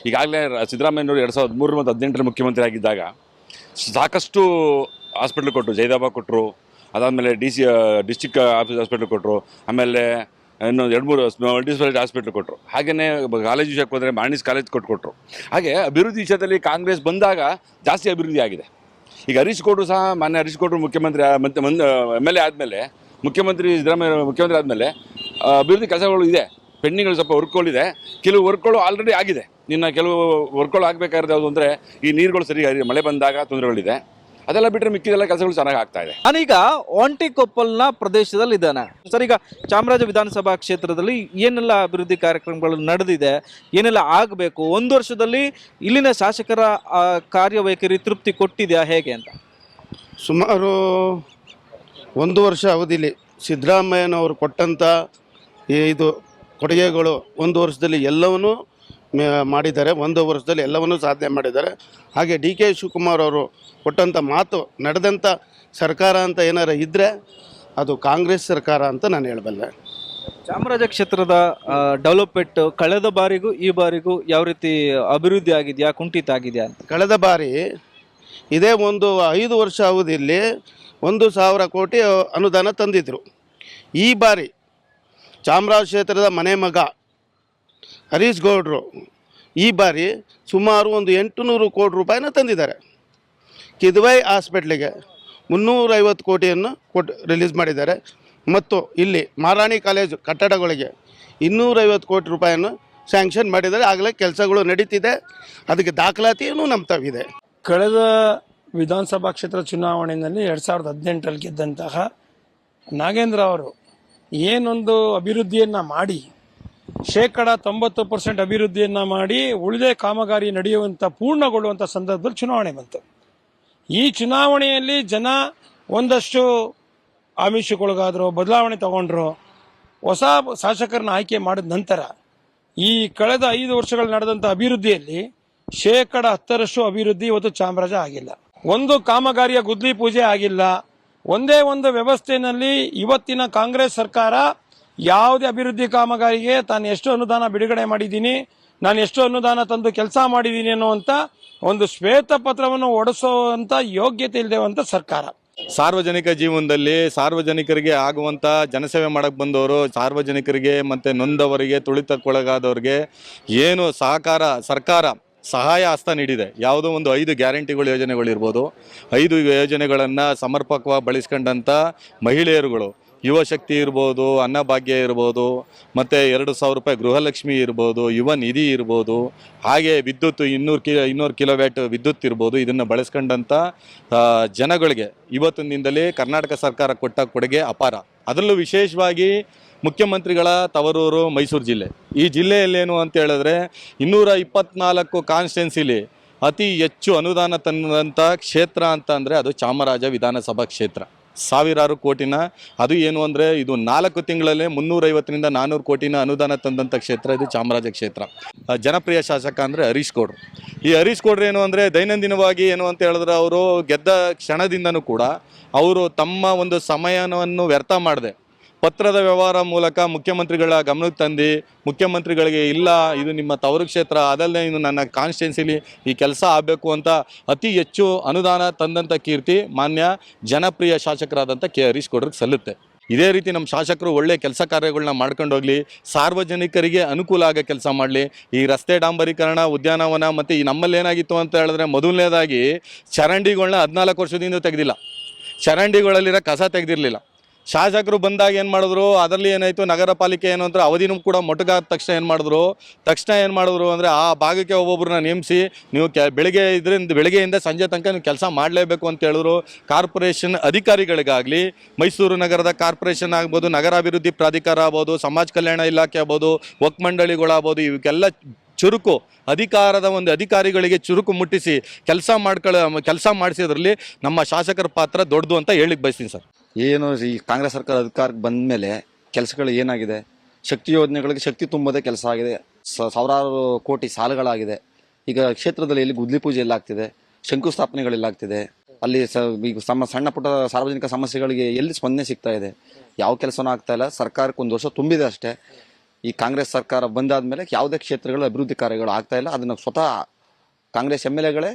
ಈಗಾಗಲೇ ಸಿದ್ದರಾಮಯ್ಯನವರು 2013 ಮತ್ತು 2018 ಮುಖ್ಯಮಂತ್ರಿ ಆಗಿದ್ದಾಗ ಸಾಕಷ್ಟು ಹಾಸ್ಪಿಟ್ಲ್ ಕೊಟ್ಟರು. ಜಯದಾಬ ಕೊಟ್ಟರು, ಅದಾದಮೇಲೆ ಡಿಸ್ಟಿಕ್ ಆಫೀಸ್ ಹಾಸ್ಪಿಟ್ಲ್ ಕೊಟ್ಟರು, ಆಮೇಲೆ ಇನ್ನು 2-3 ಮಲ್ಟಿಸ್ಪೆಷಾಲಿಟಿ ಹಾಸ್ಪಿಟ್ಲ್ ಕೊಟ್ಟರು. ಹಾಗೆಯೇ ಕಾಲೇಜ್ ವಿಷಯಕ್ಕೆ ಹೋದರೆ ಮಾರ್ನಿಸ್ ಕಾಲೇಜ್ ಕೊಟ್ಟರು. ಹಾಗೆ ಅಭಿವೃದ್ಧಿ ವಿಷಯದಲ್ಲಿ ಕಾಂಗ್ರೆಸ್ ಬಂದಾಗ ಜಾಸ್ತಿ ಅಭಿವೃದ್ಧಿ ಆಗಿದೆ. ಈಗ ಹರೀಶ್ ಗೌಡ್ರು ಸಹ ಮಾನ್ಯ ಹರೀಶ್ ಗೌಡ್ರು ಮುಖ್ಯಮಂತ್ರಿ ಮತ್ತೆ MLA ಆದಮೇಲೆ ಮುಖ್ಯಮಂತ್ರಿ ಸಿದ್ದರಾಮಯ್ಯ ಮುಖ್ಯಮಂತ್ರಿ ಆದಮೇಲೆ ಅಭಿವೃದ್ಧಿ ಕೆಲಸಗಳು ಇದೆ, ಪೆಂಡಿಂಗ್ಗಳು ಸ್ವಲ್ಪ ವರ್ಕ್ಗಳಿದೆ. ಕೆಲವು ವರ್ಕ್ಗಳು ಆಲ್ರೆಡಿ ಆಗಿದೆ. ಇನ್ನು ಕೆಲವು ವರ್ಕ್ಗಳು ಆಗಬೇಕಾಗಿರೋದು ಯಾವುದು ಅಂದರೆ ಈ ನೀರುಗಳು ಸರಿ ಮಳೆ ಬಂದಾಗ ತೊಂದರೆಗಳಿದೆ. ಅದೆಲ್ಲ ಬಿಟ್ಟರೆ ಮಿಕ್ಕಿದೆಲ್ಲ ಕೆಲಸಗಳು ಚೆನ್ನಾಗಿ ಆಗ್ತಾ ಇದೆ. ನಾನೀಗ ಒಂಟಿಕೊಪ್ಪಲ್ನ ಪ್ರದೇಶದಲ್ಲಿ ಇದ್ದಾನೆ ಸರ್. ಈಗ ಚಾಮರಾಜ ವಿಧಾನಸಭಾ ಕ್ಷೇತ್ರದಲ್ಲಿ ಏನೆಲ್ಲ ಅಭಿವೃದ್ಧಿ ಕಾರ್ಯಕ್ರಮಗಳು ನಡೆದಿದೆ, ಏನೆಲ್ಲ ಆಗಬೇಕು, 1 ವರ್ಷದಲ್ಲಿ ಇಲ್ಲಿನ ಶಾಸಕರ ಕಾರ್ಯವೈಖರಿ ತೃಪ್ತಿ ಕೊಟ್ಟಿದೆಯಾ ಹೇಗೆ ಅಂತ? ಸುಮಾರು 1 ವರ್ಷ ಅವಧಿಲಿ ಸಿದ್ದರಾಮಯ್ಯನವರು ಕೊಟ್ಟಂಥ ಇದು ಕೊಡುಗೆಗಳು 1 ವರ್ಷದಲ್ಲಿ ಎಲ್ಲವನ್ನೂ ಮಾಡಿದ್ದಾರೆ. 1 ವರ್ಷದಲ್ಲಿ ಎಲ್ಲವನ್ನೂ ಸಾಧನೆ ಮಾಡಿದ್ದಾರೆ. ಹಾಗೆ DK ಶಿವಕುಮಾರ್ ಅವರು ಕೊಟ್ಟಂಥ ಮಾತು ನಡೆದಂಥ ಸರ್ಕಾರ ಅಂತ ಏನಾರು ಇದ್ದರೆ ಅದು ಕಾಂಗ್ರೆಸ್ ಸರ್ಕಾರ ಅಂತ ನಾನು ಹೇಳಬಲ್ಲೆ. ಚಾಮರಾಜ ಕ್ಷೇತ್ರದ ಡೆವಲಪ್ಮೆಂಟ್ ಕಳೆದ ಬಾರಿಗೂ ಈ ಬಾರಿಗೂ ಯಾವ ರೀತಿ ಅಭಿವೃದ್ಧಿ ಆಗಿದೆಯಾ, ಕುಂಠಿತ ಆಗಿದೆಯಾ ಅಂತ? ಕಳೆದ ಬಾರಿ ಇದೇ ಒಂದು 5 ವರ್ಷ ಅವಧಿಯಲ್ಲಿ 1,000 ಕೋಟಿ ಅನುದಾನ ತಂದಿದ್ದರು. ಈ ಬಾರಿ ಚಾಮರಾಜ ಕ್ಷೇತ್ರದ ಮನೆ ಮಗ ಹರೀಶ್ ಗೌಡ್ರು ಈ ಬಾರಿ ಸುಮಾರು ಒಂದು 800 ಕೋಟಿ ರೂಪಾಯಿನ ತಂದಿದ್ದಾರೆ. ಕಿದ್ವೈ ಹಾಸ್ಪಿಟ್ಲಿಗೆ 350 ಕೋಟಿಯನ್ನು ರಿಲೀಸ್ ಮಾಡಿದ್ದಾರೆ. ಮತ್ತು ಇಲ್ಲಿ ಮಹಾರಾಣಿ ಕಾಲೇಜು ಕಟ್ಟಡಗಳಿಗೆ 250 ಕೋಟಿ ರೂಪಾಯಿಯನ್ನು ಸ್ಯಾಂಕ್ಷನ್ ಮಾಡಿದ್ದಾರೆ. ಆಗಲೇ ಕೆಲಸಗಳು ನಡೀತಿದೆ. ಅದಕ್ಕೆ ದಾಖಲಾತಿಯೂ ನಮ್ಮ ತಾವಿದೆ. ಕಳೆದ ವಿಧಾನಸಭಾ ಕ್ಷೇತ್ರ ಚುನಾವಣೆಯಲ್ಲಿ 2018ರಲ್ಲಿ ಗೆದ್ದಂತಹ ನಾಗೇಂದ್ರ ಅವರು ಏನೊಂದು ಅಭಿವೃದ್ಧಿಯನ್ನು ಮಾಡಿ 90% ಅಭಿವೃದ್ಧಿಯನ್ನು ಮಾಡಿ ಉಳಿದೇ ಕಾಮಗಾರಿ ನಡೆಯುವಂಥ ಪೂರ್ಣಗೊಳ್ಳುವಂಥ ಸಂದರ್ಭದಲ್ಲಿ ಚುನಾವಣೆ ಬಂತು. ಈ ಚುನಾವಣೆಯಲ್ಲಿ ಜನ ಒಂದಷ್ಟು ಆಮಿಷಕ್ಕೊಳಗಾದ್ರು, ಬದಲಾವಣೆ ತಗೊಂಡ್ರು. ಹೊಸ ಶಾಸಕರನ್ನ ಆಯ್ಕೆ ಮಾಡಿದ ನಂತರ ಈ ಕಳೆದ 5 ವರ್ಷಗಳು ನಡೆದಂಥ ಅಭಿವೃದ್ಧಿಯಲ್ಲಿ 10% ಅಭಿವೃದ್ಧಿ ಇವತ್ತು ಚಾಮರಾಜ ಆಗಿಲ್ಲ. ಒಂದು ಕಾಮಗಾರಿಯ ಗುದ್ಲಿ ಪೂಜೆ ಆಗಿಲ್ಲ. ಒಂದೇ ಒಂದು ವ್ಯವಸ್ಥೆಯಲ್ಲಿ ಇವತ್ತಿನ ಕಾಂಗ್ರೆಸ್ ಸರ್ಕಾರ ಯಾವುದೇ ಅಭಿವೃದ್ಧಿ ಕಾಮಗಾರಿಗೆ ತಾನು ಎಷ್ಟು ಅನುದಾನ ಬಿಡುಗಡೆ ಮಾಡಿದ್ದೀನಿ, ನಾನು ಎಷ್ಟು ಅನುದಾನ ತಂದು ಕೆಲಸ ಮಾಡಿದ್ದೀನಿ ಅನ್ನುವಂಥ ಒಂದು ಶ್ವೇತ ಪತ್ರವನ್ನು ಹೊಡೆಸುವಂಥ ಯೋಗ್ಯತೆ ಇಲ್ಲದೇವಂಥ ಸರ್ಕಾರ. ಸಾರ್ವಜನಿಕ ಜೀವನದಲ್ಲಿ ಸಾರ್ವಜನಿಕರಿಗೆ ಆಗುವಂಥ ಜನಸೇವೆ ಮಾಡಕ್ಕೆ ಬಂದವರು, ಸಾರ್ವಜನಿಕರಿಗೆ ಮತ್ತು ನೊಂದವರಿಗೆ, ತುಳಿತಕ್ಕೊಳಗಾದವ್ರಿಗೆ ಏನು ಸರ್ಕಾರ ಸಹಾಯ ಹಸ್ತ ನೀಡಿದೆ. ಯಾವುದೋ ಒಂದು 5 ಗ್ಯಾರಂಟಿಗಳು ಯೋಜನೆಗಳಿರ್ಬೋದು, 5 ಯೋಜನೆಗಳನ್ನು ಸಮರ್ಪಕವಾಗಿ ಬಳಸ್ಕೊಂಡಂಥ ಮಹಿಳೆಯರುಗಳು, ಯುವ ಶಕ್ತಿ ಇರ್ಬೋದು, ಅನ್ನಭಾಗ್ಯ ಇರ್ಬೋದು, ಮತ್ತು 2,000 ರೂಪಾಯಿ ಗೃಹಲಕ್ಷ್ಮಿ ಇರ್ಬೋದು, ಯುವ ನಿಧಿ ಇರ್ಬೋದು, ಹಾಗೆ ವಿದ್ಯುತ್ 200 ಕಿಲೋವ್ಯಾಟ್ ವಿದ್ಯುತ್ ಇರ್ಬೋದು. ಇದನ್ನು ಬಳಸ್ಕೊಂಡಂಥ ಜನಗಳಿಗೆ ಇವತ್ತಿನಿಂದಲೇ ಕರ್ನಾಟಕ ಸರ್ಕಾರ ಕೊಟ್ಟ ಕೊಡುಗೆ ಅಪಾರ. ಅದರಲ್ಲೂ ವಿಶೇಷವಾಗಿ ಮುಖ್ಯಮಂತ್ರಿಗಳ ತವರೂರು ಮೈಸೂರು ಜಿಲ್ಲೆ. ಈ ಜಿಲ್ಲೆಯಲ್ಲೇನು ಅಂತ ಹೇಳಿದ್ರೆ 224 ಕಾನ್ಸ್ಟಿಟ್ಯುನ್ಸಿಲಿ ಅತಿ ಹೆಚ್ಚು ಅನುದಾನ ತಂದಂಥ ಕ್ಷೇತ್ರ ಅಂತ ಅಂದರೆ ಅದು ಚಾಮರಾಜ ವಿಧಾನಸಭಾ ಕ್ಷೇತ್ರ. ಸಾವಿರಾರು ಕೋಟಿನ, ಅದು ಏನು ಅಂದರೆ ಇದು 4 ತಿಂಗಳಲ್ಲೇ 350ರಿಂದ 400 ಕೋಟಿನ ಅನುದಾನ ತಂದಂಥ ಕ್ಷೇತ್ರ ಇದು ಚಾಮರಾಜ ಕ್ಷೇತ್ರ. ಜನಪ್ರಿಯ ಶಾಸಕ ಅಂದರೆ ಹರೀಶ್ ಗೌಡ್ರು. ಈ ಹರೀಶ್ ಗೌಡ್ರು ಏನು ಅಂದರೆ ದೈನಂದಿನವಾಗಿ ಏನು ಅಂತ ಹೇಳಿದ್ರೆ ಅವರು ಗೆದ್ದ ಕ್ಷಣದಿಂದನೂ ಕೂಡ ಅವರು ತಮ್ಮ ಒಂದು ಸಮಯವನ್ನು ವ್ಯರ್ಥ ಮಾಡದೆ ಪತ್ರದ ವ್ಯವಹಾರ ಮೂಲಕ ಮುಖ್ಯಮಂತ್ರಿಗಳ ಗಮನಕ್ಕೆ ತಂದು ಮುಖ್ಯಮಂತ್ರಿಗಳಿಗೆ ಇಲ್ಲ ಇದು ನಿಮ್ಮ ತವರು ಕ್ಷೇತ್ರ, ಅದಲ್ಲದೆ ಇನ್ನು ನನ್ನ ಕಾನ್ಸ್ಟಿಟ್ಯುನ್ಸಿಲಿ ಈ ಕೆಲಸ ಆಗಬೇಕು ಅಂತ ಅತಿ ಹೆಚ್ಚು ಅನುದಾನ ತಂದಂಥ ಕೀರ್ತಿ ಮಾನ್ಯ ಜನಪ್ರಿಯ ಶಾಸಕರಾದಂಥ ಹರೀಶ್ ಗೌಡ್ರಿಗೆ ಸಲ್ಲುತ್ತೆ. ಇದೇ ರೀತಿ ನಮ್ಮ ಶಾಸಕರು ಒಳ್ಳೆ ಕೆಲಸ ಕಾರ್ಯಗಳನ್ನ ಮಾಡ್ಕೊಂಡು ಹೋಗಲಿ, ಸಾರ್ವಜನಿಕರಿಗೆ ಅನುಕೂಲ ಆಗೋ ಕೆಲಸ ಮಾಡಲಿ. ಈ ರಸ್ತೆ ಡಾಂಬರೀಕರಣ, ಉದ್ಯಾನವನ ಮತ್ತು ಈ ನಮ್ಮಲ್ಲಿ ಏನಾಗಿತ್ತು ಅಂತ ಹೇಳಿದ್ರೆ ಮೊದಲನೇದಾಗಿ ಚರಂಡಿಗಳನ್ನ 14 ವರ್ಷದಿಂದ ತೆಗೆದಿಲ್ಲ, ಚರಂಡಿಗಳಲ್ಲಿರೋ ಕಸ ತೆಗೆದಿರಲಿಲ್ಲ. ಶಾಸಕರು ಬಂದಾಗ ಏನು ಮಾಡಿದ್ರು, ಅದರಲ್ಲಿ ಏನಾಯಿತು, ನಗರ ಪಾಲಿಕೆ ಏನು ಅಂದರೆ ಅವಧಿನೂ ಕೂಡ ಮೊಟಕಾದ ತಕ್ಷಣ ಏನು ಮಾಡಿದ್ರು ಅಂದರೆ ಆ ಭಾಗಕ್ಕೆ ಒಬ್ಬೊಬ್ಬರನ್ನ ನೇಮಿಸಿ ನೀವು ಬೆಳಗ್ಗೆಯಿಂದ ಸಂಜೆ ತನಕ ನೀವು ಕೆಲಸ ಮಾಡಲೇಬೇಕು ಅಂತ ಹೇಳಿದ್ರು. ಕಾರ್ಪೊರೇಷನ್ ಅಧಿಕಾರಿಗಳಿಗಾಗಲಿ, ಮೈಸೂರು ನಗರದ ಕಾರ್ಪೊರೇಷನ್ ಆಗ್ಬೋದು, ನಗರಾಭಿವೃದ್ಧಿ ಪ್ರಾಧಿಕಾರ ಆಗ್ಬೋದು, ಸಮಾಜ ಕಲ್ಯಾಣ ಇಲಾಖೆ ಆಗ್ಬೋದು, ವಕ್ ಮಂಡಳಿಗಳಾಗ್ಬೋದು, ಇವಕ್ಕೆಲ್ಲ ಚುರುಕು ಅಧಿಕಾರದ ಒಂದು ಅಧಿಕಾರಿಗಳಿಗೆ ಚುರುಕು ಮುಟ್ಟಿಸಿ ಕೆಲಸ ಮಾಡಿಸೋದ್ರಲ್ಲಿ ನಮ್ಮ ಶಾಸಕರ ಪಾತ್ರ ದೊಡ್ಡದು ಅಂತ ಹೇಳಿಕ್ಕೆ ಬಯಸ್ತೀನಿ ಸರ್. ಏನು ಈ ಕಾಂಗ್ರೆಸ್ ಸರ್ಕಾರ ಅಧಿಕಾರಕ್ಕೆ ಬಂದ ಮೇಲೆ ಕೆಲಸಗಳು ಏನಾಗಿದೆ, ಶಕ್ತಿ ಯೋಜನೆಗಳಿಗೆ ಶಕ್ತಿ ತುಂಬೋದೇ ಕೆಲಸ ಆಗಿದೆ. ಸಾವಿರಾರು ಕೋಟಿ ಸಾಲಗಳಾಗಿದೆ. ಈಗ ಕ್ಷೇತ್ರದಲ್ಲಿ ಎಲ್ಲಿ ಗುದ್ಲಿ ಪೂಜೆ ಎಲ್ಲ ಆಗ್ತಿದೆ, ಶಂಕುಸ್ಥಾಪನೆಗಳೆಲ್ಲ ಆಗ್ತಿದೆ. ಅಲ್ಲಿ ಈಗ ಸಣ್ಣ ಪುಟ್ಟ ಸಾರ್ವಜನಿಕ ಸಮಸ್ಯೆಗಳಿಗೆ ಎಲ್ಲಿ ಸ್ಪಂದನೆ ಸಿಗ್ತಾ ಇದೆ, ಯಾವ ಕೆಲಸನೂ ಆಗ್ತಾ ಇಲ್ಲ. ಸರ್ಕಾರಕ್ಕೆ 1 ವರ್ಷ ತುಂಬಿದೆ ಅಷ್ಟೇ. ಈ ಕಾಂಗ್ರೆಸ್ ಸರ್ಕಾರ ಬಂದಾದ್ಮೇಲೆ ಯಾವುದೇ ಕ್ಷೇತ್ರಗಳು ಅಭಿವೃದ್ಧಿ ಕಾರ್ಯಗಳು ಆಗ್ತಾ ಇಲ್ಲ. ಅದನ್ನು ಸ್ವತಃ ಕಾಂಗ್ರೆಸ್ MLAಗಳೇ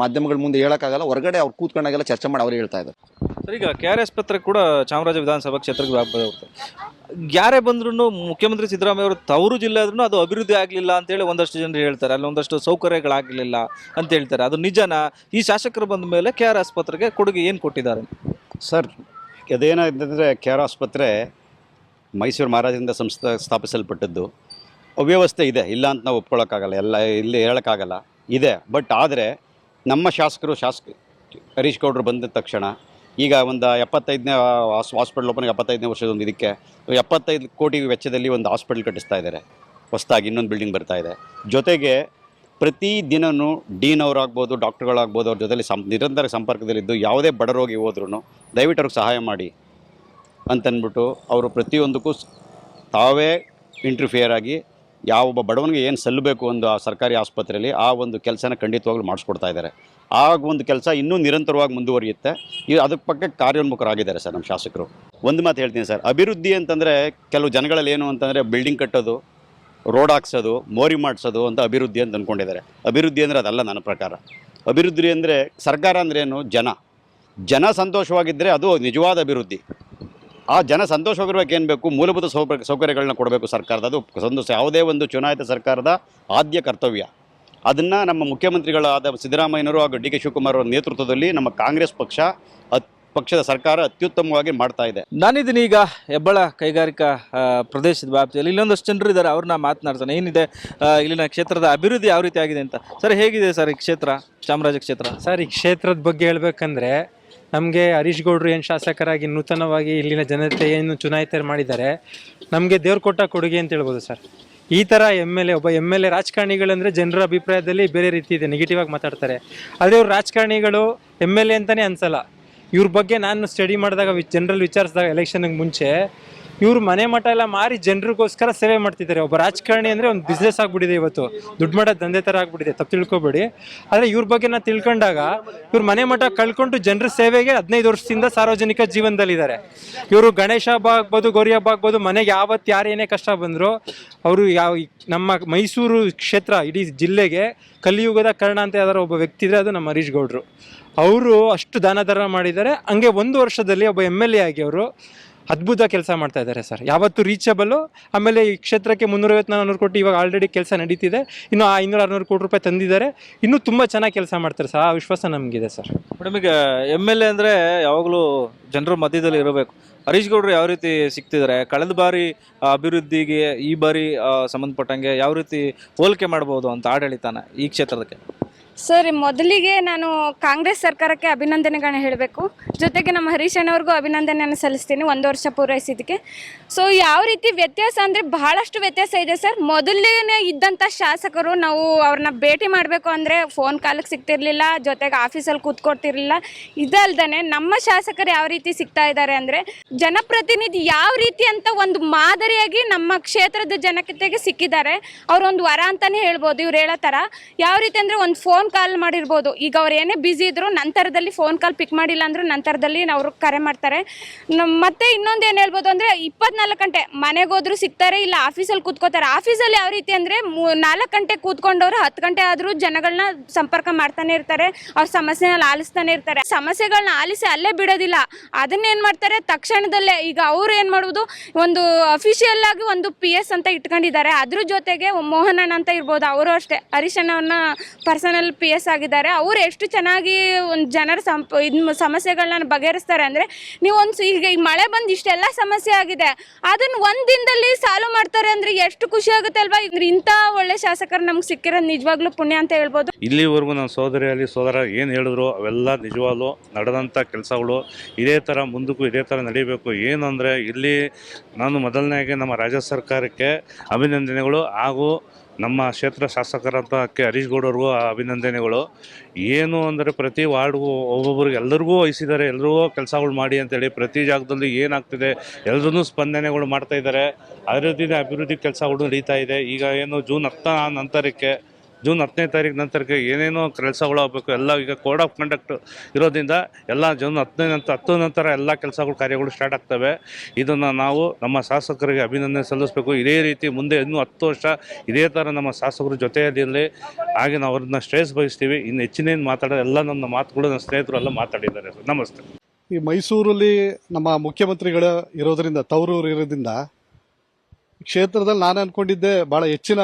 ಮಾಧ್ಯಮಗಳ ಮುಂದೆ ಹೇಳೋಕ್ಕಾಗಲ್ಲ, ಹೊರಗಡೆ ಅವ್ರು ಕೂತ್ಕೊಂಡಾಗೆಲ್ಲ ಚರ್ಚೆ ಮಾಡಿ ಅವ್ರು ಹೇಳ್ತಾ ಇದ್ದಾರೆ. ಸರ್, ಈಗ KR ಆಸ್ಪತ್ರೆ ಕೂಡ ಚಾಮರಾಜ ವಿಧಾನಸಭಾ ಕ್ಷೇತ್ರಕ್ಕೆ ಬರುತ್ತೆ. ಯಾರೇ ಬಂದ್ರೂ ಮುಖ್ಯಮಂತ್ರಿ ಸಿದ್ದರಾಮಯ್ಯ ಅವರು ತವರು ಜಿಲ್ಲೆ ಆದ್ರೂ ಅದು ಅಭಿವೃದ್ಧಿ ಆಗಲಿಲ್ಲ ಅಂತೇಳಿ ಒಂದಷ್ಟು ಜನರು ಹೇಳ್ತಾರೆ. ಅಲ್ಲಿ ಒಂದಷ್ಟು ಸೌಕರ್ಯಗಳಾಗಲಿಲ್ಲ ಅಂತ ಹೇಳ್ತಾರೆ. ಅದು ನಿಜನಾ? ಈ ಶಾಸಕರು ಬಂದ ಮೇಲೆ KR ಆಸ್ಪತ್ರೆಗೆ ಕೊಡುಗೆ ಏನು ಕೊಟ್ಟಿದ್ದಾರೆ? ಸರ್, ಅದೇನಾಗಿದ್ದರೆ KR ಆಸ್ಪತ್ರೆ ಮೈಸೂರು ಮಹಾರಾಜರಿಂದ ಸ್ಥಾಪಿಸಲ್ಪಟ್ಟದ್ದು. ಅವ್ಯವಸ್ಥೆ ಇದೆ, ಇಲ್ಲ ಅಂತ ನಾವು ಒಪ್ಕೊಳ್ಳೋಕ್ಕಾಗಲ್ಲ, ಎಲ್ಲ ಇಲ್ಲಿ ಹೇಳೋಕ್ಕಾಗಲ್ಲ, ಇದೆ. ಬಟ್ ಆದರೆ ನಮ್ಮ ಶಾಸಕರು ಹರೀಶ್ ಗೌಡರು ಬಂದ ತಕ್ಷಣ ಈಗ ಒಂದು 75ನೇ ಹಾಸ್ಪಿಟಲ್ ಓಪನಿಂಗ್ 75ನೇ ವರ್ಷದೊಂದು ಇದಕ್ಕೆ 75 ಕೋಟಿ ವೆಚ್ಚದಲ್ಲಿ ಒಂದು ಹಾಸ್ಪಿಟಲ್ ಕಟ್ಟಿಸ್ತಾ ಇದ್ದಾರೆ. ಹೊಸದಾಗಿ ಇನ್ನೊಂದು ಬಿಲ್ಡಿಂಗ್ ಬರ್ತಾ ಇದೆ. ಜೊತೆಗೆ ಪ್ರತಿ ದಿನವೂ ಡೀನ್ ಅವರಾಗ್ಬೋದು, ಡಾಕ್ಟರ್ಗಳಾಗ್ಬೋದು, ಅವ್ರ ಜೊತೆಲಿ ನಿರಂತರ ಸಂಪರ್ಕದಲ್ಲಿದ್ದು ಯಾವುದೇ ಬಡ ರೋಗಿ ಹೋದ್ರೂ ದಯವಿಟ್ಟು ಅವ್ರಿಗೆ ಸಹಾಯ ಮಾಡಿ ಅಂತಂದ್ಬಿಟ್ಟು ಅವರು ಪ್ರತಿಯೊಂದಕ್ಕೂ ತಾವೇ ಇಂಟರ್ಫಿಯರ್ ಆಗಿ ಯಾವೊಬ್ಬ ಬಡವನಿಗೆ ಏನು ಸಲ್ಲಬೇಕು ಒಂದು ಆ ಸರ್ಕಾರಿ ಆಸ್ಪತ್ರೆಯಲ್ಲಿ ಆ ಒಂದು ಕೆಲಸನ ಖಂಡಿತವಾಗ್ಲೂ ಮಾಡಿಸ್ಕೊಡ್ತಾ ಇದ್ದಾರೆ. ಆ ಒಂದು ಕೆಲಸ ಇನ್ನೂ ನಿರಂತರವಾಗಿ ಮುಂದುವರಿಯುತ್ತೆ. ಅದಕ್ಕೆ ಪಕ್ಕ ಕಾರ್ಯೋನ್ಮುಖರಾಗಿದ್ದಾರೆ ಸರ್ ನಮ್ಮ ಶಾಸಕರು. ಒಂದು ಮಾತು ಹೇಳ್ತೀನಿ ಸರ್, ಅಭಿವೃದ್ಧಿ ಅಂತಂದರೆ ಕೆಲವು ಜನಗಳಲ್ಲಿ ಏನು ಅಂತಂದರೆ ಬಿಲ್ಡಿಂಗ್ ಕಟ್ಟೋದು, ರೋಡ್ ಹಾಕ್ಸೋದು, ಮೋರಿ ಮಾಡಿಸೋದು ಅಂತ ಅಭಿವೃದ್ಧಿ ಅಂತ ಅಂದ್ಕೊಂಡಿದ್ದಾರೆ. ಅಭಿವೃದ್ಧಿ ಅಂದರೆ ಅದಲ್ಲ ನನ್ನ ಪ್ರಕಾರ. ಅಭಿವೃದ್ಧಿ ಅಂದರೆ ಸರ್ಕಾರ ಅಂದ್ರೇನು, ಜನ ಸಂತೋಷವಾಗಿದ್ದರೆ ಅದು ನಿಜವಾದ ಅಭಿವೃದ್ಧಿ. ಆ ಜನ ಸಂತೋಷವಾಗಿರ್ಬೇಕು. ಏನು ಬೇಕು? ಮೂಲಭೂತ ಸೌಕರ್ಯಗಳನ್ನ ಕೊಡಬೇಕು ಸರ್ಕಾರದ. ಅದು ಯಾವುದೇ ಒಂದು ಚುನಾಯಿತ ಸರ್ಕಾರದ ಆದ್ಯ ಕರ್ತವ್ಯ. ಅದನ್ನು ನಮ್ಮ ಮುಖ್ಯಮಂತ್ರಿಗಳಾದ ಸಿದ್ದರಾಮಯ್ಯನವರು ಹಾಗೂ DK ಶಿವಕುಮಾರ್ ಅವರ ನೇತೃತ್ವದಲ್ಲಿ ನಮ್ಮ ಕಾಂಗ್ರೆಸ್ ಪಕ್ಷದ ಸರ್ಕಾರ ಅತ್ಯುತ್ತಮವಾಗಿ ಮಾಡ್ತಾ ಇದೆ. ನಾನಿದ್ದೀನಿ ಈಗ ಹೆಬ್ಬಾಳ ಕೈಗಾರಿಕಾ ಪ್ರದೇಶದ ವ್ಯಾಪ್ತಿಯಲ್ಲಿ. ಇಲ್ಲೊಂದಷ್ಟು ಜನರು ಇದ್ದಾರೆ, ಅವ್ರನ್ನ ಮಾತನಾಡ್ತಾನೆ. ಏನಿದೆ ಇಲ್ಲಿನ ಕ್ಷೇತ್ರದ ಅಭಿವೃದ್ಧಿ ಯಾವ ರೀತಿ ಆಗಿದೆ ಅಂತ. ಸರ್, ಹೇಗಿದೆ ಸರ್ ಈ ಕ್ಷೇತ್ರ, ಚಾಮರಾಜ ಕ್ಷೇತ್ರ? ಸರ್, ಈ ಕ್ಷೇತ್ರದ ಬಗ್ಗೆ ಹೇಳ್ಬೇಕಂದ್ರೆ ನಮಗೆ ಹರೀಶ್ ಗೌಡರು ಏನು ಶಾಸಕರಾಗಿ ನೂತನವಾಗಿ ಇಲ್ಲಿನ ಜನತೆ ಏನು ಚುನಾಯಿತರು ಮಾಡಿದ್ದಾರೆ, ನಮಗೆ ದೇವ್ರು ಕೊಟ್ಟ ಕೊಡುಗೆ ಅಂತ ಹೇಳ್ಬೋದು ಸರ್. ಈ ಥರ ಒಬ್ಬ MLA ರಾಜಕಾರಣಿಗಳಂದರೆ ಜನರ ಅಭಿಪ್ರಾಯದಲ್ಲಿ ಬೇರೆ ರೀತಿ ಇದೆ, ನೆಗೆಟಿವ್ ಆಗಿ ಮಾತಾಡ್ತಾರೆ. ಆದರೆ ಇವ್ರು ರಾಜಕಾರಣಿಗಳು MLA ಅಂತಲೇ ಅನ್ಸಲ್ಲ. ಇವ್ರ ಬಗ್ಗೆ ನಾನು ಸ್ಟಡಿ ಮಾಡಿದಾಗ ಜನರಲ್ಲಿ ವಿಚಾರಿಸಿದಾಗ ಎಲೆಕ್ಷನ್ಗೆ ಮುಂಚೆ ಇವರು ಮನೆ ಮಠ ಎಲ್ಲ ಮಾರಿ ಜನರಿಗೋಸ್ಕರ ಸೇವೆ ಮಾಡ್ತಿದ್ದಾರೆ. ಒಬ್ಬ ರಾಜಕಾರಣಿ ಅಂದರೆ ಒಂದು ಬಿಸ್ನೆಸ್ ಆಗಿಬಿಟ್ಟಿದೆ, ಇವತ್ತು ದುಡ್ಡು ಮಾಡೋದು ದಂಧೆ ಥರ ಆಗಿಬಿಟ್ಟಿದೆ, ತಪ್ಪು ತಿಳ್ಕೊಬೇಡಿ. ಆದರೆ ಇವ್ರ ಬಗ್ಗೆ ನಾನು ತಿಳ್ಕೊಂಡಾಗ ಇವ್ರು ಮನೆ ಮಠ ಕಳ್ಕೊಂಡು ಜನರ ಸೇವೆಗೆ 15 ವರ್ಷದಿಂದ ಸಾರ್ವಜನಿಕ ಜೀವನದಲ್ಲಿದ್ದಾರೆ. ಇವರು ಗಣೇಶ ಹಬ್ಬ ಆಗ್ಬೋದು, ಗೌರಿ ಹಬ್ಬ ಆಗ್ಬೋದು, ಮನೆಗೆ ಯಾವತ್ತು ಯಾರೇನೇ ಕಷ್ಟ ಬಂದರೂ ಅವರು ನಮ್ಮ ಮೈಸೂರು ಕ್ಷೇತ್ರ ಇಡೀ ಜಿಲ್ಲೆಗೆ ಕಲಿಯುಗದ ಕರ್ಣ ಅಂತ ಯಾವ್ದಾರು ಒಬ್ಬ ವ್ಯಕ್ತಿ ಇದ್ರೆ ಅದು ನಮ್ಮ ಹರೀಶ್ ಗೌಡರು. ಅವರು ಅಷ್ಟು ದಾನ ಧರ್ಮ ಮಾಡಿದ್ದಾರೆ. ಹಂಗೆ 1 ವರ್ಷದಲ್ಲಿ ಒಬ್ಬ MLA ಆಗಿ ಅವರು ಅದ್ಭುತ ಕೆಲಸ ಮಾಡ್ತಾ ಇದ್ದಾರೆ ಸರ್. ಯಾವತ್ತು ರೀಚಬಲ್ಲು. ಆಮೇಲೆ ಈ ಕ್ಷೇತ್ರಕ್ಕೆ 350-400 ಕೋಟಿ ಇವಾಗ ಆಲ್ರೆಡಿ ಕೆಲಸ ನಡೀತಿದೆ. ಇನ್ನು 500-600 ಕೋಟಿ ರೂಪಾಯಿ ತಂದಿದ್ದಾರೆ. ಇನ್ನೂ ತುಂಬ ಚೆನ್ನಾಗಿ ಕೆಲಸ ಮಾಡ್ತಾರೆ ಸರ್. ಆ ವಿಶ್ವಾಸ ನಮಗಿದೆ ಸರ್. ಮೇಡಮ್, ಈಗ MLA ಅಂದರೆ ಯಾವಾಗಲೂ ಜನರ ಮಧ್ಯದಲ್ಲಿ ಇರಬೇಕು. ಹರೀಶ್ ಗೌಡರು ಯಾವ ರೀತಿ ಸಿಗ್ತಿದ್ದಾರೆ? ಕಳೆದ ಬಾರಿ ಅಭಿವೃದ್ಧಿಗೆ ಈ ಬಾರಿ ಸಂಬಂಧಪಟ್ಟಂಗೆ ಯಾವ ರೀತಿ ಹೋಲಿಕೆ ಮಾಡ್ಬೋದು ಅಂತ ಆಡಳಿತಾನ ಈ ಕ್ಷೇತ್ರಕ್ಕೆ? ಸರ್, ಮೊದಲಿಗೆ ನಾನು ಕಾಂಗ್ರೆಸ್ ಸರ್ಕಾರಕ್ಕೆ ಅಭಿನಂದನೆಗಳನ್ನ ಹೇಳಬೇಕು. ಜೊತೆಗೆ ನಮ್ಮ ಹರೀಶ್ ಅಣ್ಣವ್ರಿಗೂ ಅಭಿನಂದನೆಯನ್ನು ಸಲ್ಲಿಸ್ತೀನಿ 1 ವರ್ಷ ಪೂರೈಸಿದ್ದಕ್ಕೆ. ಸೊ ಯಾವ ರೀತಿ ವ್ಯತ್ಯಾಸ ಅಂದರೆ ಬಹಳಷ್ಟು ವ್ಯತ್ಯಾಸ ಇದೆ ಸರ್. ಮೊದಲನೇ ಇದ್ದಂಥ ಶಾಸಕರು ನಾವು ಅವ್ರನ್ನ ಭೇಟಿ ಮಾಡಬೇಕು ಅಂದರೆ ಫೋನ್ ಕಾಲಕ್ಕೆ ಸಿಗ್ತಿರ್ಲಿಲ್ಲ, ಜೊತೆಗೆ ಆಫೀಸಲ್ಲಿ ಕೂತ್ಕೊಡ್ತಿರ್ಲಿಲ್ಲ. ಇದಲ್ದೇ ನಮ್ಮ ಶಾಸಕರು ಯಾವ ರೀತಿ ಸಿಗ್ತಾ ಇದ್ದಾರೆ ಅಂದರೆ ಜನಪ್ರತಿನಿಧಿ ಯಾವ ರೀತಿ ಅಂತ ಒಂದು ಮಾದರಿಯಾಗಿ ನಮ್ಮ ಕ್ಷೇತ್ರದ ಜನತೆಗೆ ಸಿಕ್ಕಿದ್ದಾರೆ. ಅವರೊಂದು ವರ ಅಂತಲೇ ಹೇಳ್ಬೋದು. ಇವ್ರು ಹೇಳೋ ಥರ ಯಾವ ರೀತಿ ಅಂದರೆ ಒಂದು ಫೋನ್ ಕಾಲ್ ಮಾಡಿರ್ಬೋದು. ಈಗ ಅವ್ರು ಏನೇ ಬ್ಯುಸಿ ಇದ್ರು ನಂತರದಲ್ಲಿ ಫೋನ್ ಕಾಲ್ ಪಿಕ್ ಮಾಡಿಲ್ಲ ಅಂದ್ರೂ ನಂತರದಲ್ಲಿ ಅವರು ಕರೆ ಮಾಡ್ತಾರೆ. ಮತ್ತೆ ಇನ್ನೊಂದು ಏನು ಹೇಳ್ಬೋದು ಅಂದರೆ 24 ಗಂಟೆ ಮನೆಗೆ ಹೋದ್ರು ಸಿಗ್ತಾರೆ, ಇಲ್ಲ ಆಫೀಸಲ್ಲಿ ಕೂತ್ಕೋತಾರೆ. ಆಫೀಸಲ್ಲಿ ಯಾವ ರೀತಿ ಅಂದರೆ 4 ಗಂಟೆ ಕೂತ್ಕೊಂಡವ್ರು 10 ಗಂಟೆ ಆದರೂ ಜನಗಳನ್ನ ಸಂಪರ್ಕ ಮಾಡ್ತಾನೆ ಇರ್ತಾರೆ. ಅವ್ರ ಸಮಸ್ಯೆನ ಆಲಿಸ್ತಾನೆ ಇರ್ತಾರೆ. ಸಮಸ್ಯೆಗಳನ್ನ ಆಲಿಸಿ ಅಲ್ಲೇ ಬಿಡೋದಿಲ್ಲ. ಅದನ್ನೇನು ಮಾಡ್ತಾರೆ ತಕ್ಷಣದಲ್ಲೇ. ಈಗ ಅವ್ರು ಏನು ಮಾಡೋದು, ಒಂದು ಅಫಿಷಿಯಲ್ ಆಗಿ ಒಂದು PS ಅಂತ ಇಟ್ಕೊಂಡಿದ್ದಾರೆ. ಅದ್ರ ಜೊತೆಗೆ ಮೋಹನ್ ಅಣ್ಣ ಅಂತ ಇರ್ಬೋದು, ಅವರು ಅಷ್ಟೇ ಹರೀಶ್ ಅಣ್ಣವ್ರನ್ನ ಪರ್ಸನಲ್ PS ಆಗಿದ್ದಾರೆ. ಅವರು ಎಷ್ಟು ಚೆನ್ನಾಗಿ ಒಂದು ಜನರ ಸಮಸ್ಯೆಗಳನ್ನ ಬಗೆಹರಿಸ್ತಾರೆ ಅಂದರೆ ನೀವು ಈಗ ಮಳೆ ಬಂದು ಇಷ್ಟೆಲ್ಲ ಸಮಸ್ಯೆ ಆಗಿದೆ, ಅದನ್ನು 1 ದಿನದಲ್ಲಿ ಸಾಲ್ವ್ ಮಾಡ್ತಾರೆ ಅಂದರೆ ಎಷ್ಟು ಖುಷಿ ಆಗುತ್ತೆ ಅಲ್ವಾ? ಇಂಥ ಒಳ್ಳೆ ಶಾಸಕರು ನಮ್ಗೆ ಸಿಕ್ಕಿರೋದು ನಿಜವಾಗ್ಲೂ ಪುಣ್ಯ ಅಂತ ಹೇಳ್ಬೋದು. ಇಲ್ಲಿವರೆಗೂ ನನ್ನ ಸೋದರ ಏನು ಹೇಳಿದ್ರು ಅವೆಲ್ಲ ನಿಜವಾಗ್ಲೂ ನಡೆದಂಥ ಕೆಲಸಗಳು. ಇದೇ ಥರ ಮುಂದಕ್ಕೂ ಇದೇ ಥರ ನಡೀಬೇಕು. ಏನು ಅಂದರೆ ಇಲ್ಲಿ ನಾನು ಮೊದಲನೇಗೆ ನಮ್ಮ ರಾಜ್ಯ ಸರ್ಕಾರಕ್ಕೆ ಅಭಿನಂದನೆಗಳು, ಹಾಗೂ ನಮ್ಮ ಕ್ಷೇತ್ರ ಶಾಸಕರಂತ ಹರೀಶ್ ಗೌಡವ್ರಿಗೂ ಅಭಿನಂದನೆಗಳು. ಏನು ಅಂದರೆ ಪ್ರತಿ ವಾರ್ಡ್ಗೂ ಒಬ್ಬೊಬ್ರಿಗೆ ಎಲ್ಲರಿಗೂ ವಹಿಸಿದ್ದಾರೆ, ಎಲ್ರಿಗೂ ಕೆಲಸಗಳು ಮಾಡಿ ಅಂತೇಳಿ ಪ್ರತಿ ಜಾಗದಲ್ಲಿ ಏನಾಗ್ತಿದೆ ಎಲ್ಲರೂ ಸ್ಪಂದನೆಗಳು ಮಾಡ್ತಾಯಿದ್ದಾರೆ. ಅದೇ ರೀತಿ ಅಭಿವೃದ್ಧಿ ಕೆಲಸಗಳು ನಡೀತಾ ಇದೆ. ಈಗ ಏನು ಜೂನ್ 10 ನಂತರಕ್ಕೆ ಜೂನ್ 10ನೇ ತಾರೀಕು ನಂತರಕ್ಕೆ ಏನೇನೋ ಕೆಲಸಗಳು ಆಗಬೇಕು ಎಲ್ಲ ಈಗ ಕೋಡ್ ಆಫ್ ಕಂಡಕ್ಟ್ ಇರೋದ್ರಿಂದ ಎಲ್ಲ ಜೂನ್ 10 ನಂತರ ಎಲ್ಲ ಕೆಲಸಗಳು ಕಾರ್ಯಗಳು ಸ್ಟಾರ್ಟ್ ಆಗ್ತವೆ. ಇದನ್ನು ನಾವು ನಮ್ಮ ಶಾಸಕರಿಗೆ ಅಭಿನಂದನೆ ಸಲ್ಲಿಸಬೇಕು. ಇದೇ ರೀತಿ ಮುಂದೆ ಇನ್ನೂ 10 ವರ್ಷ ಇದೇ ಥರ ನಮ್ಮ ಶಾಸಕರು ಜೊತೆಯಲ್ಲಿ ಹಾಗೆ ನಾವು ಅವ್ರನ್ನ ಶ್ರೇಯಸ್ ಬಯಸ್ತೀವಿ. ಇನ್ನು ಹೆಚ್ಚಿನೇನು ಮಾತಾಡೋ ಎಲ್ಲ ನನ್ನ ಮಾತುಗಳು ನನ್ನ ಸ್ನೇಹಿತರು ಎಲ್ಲ ಮಾತಾಡಿದ್ದಾರೆ. ನಮಸ್ತೆ. ಈ ಮೈಸೂರಲ್ಲಿ ನಮ್ಮ ಮುಖ್ಯಮಂತ್ರಿಗಳು ಇರೋದ್ರಿಂದ, ತವರೂರು ಇರೋದ್ರಿಂದ ಕ್ಷೇತ್ರದಲ್ಲಿ ನಾನು ಅಂದ್ಕೊಂಡಿದ್ದೆ ಭಾಳ ಹೆಚ್ಚಿನ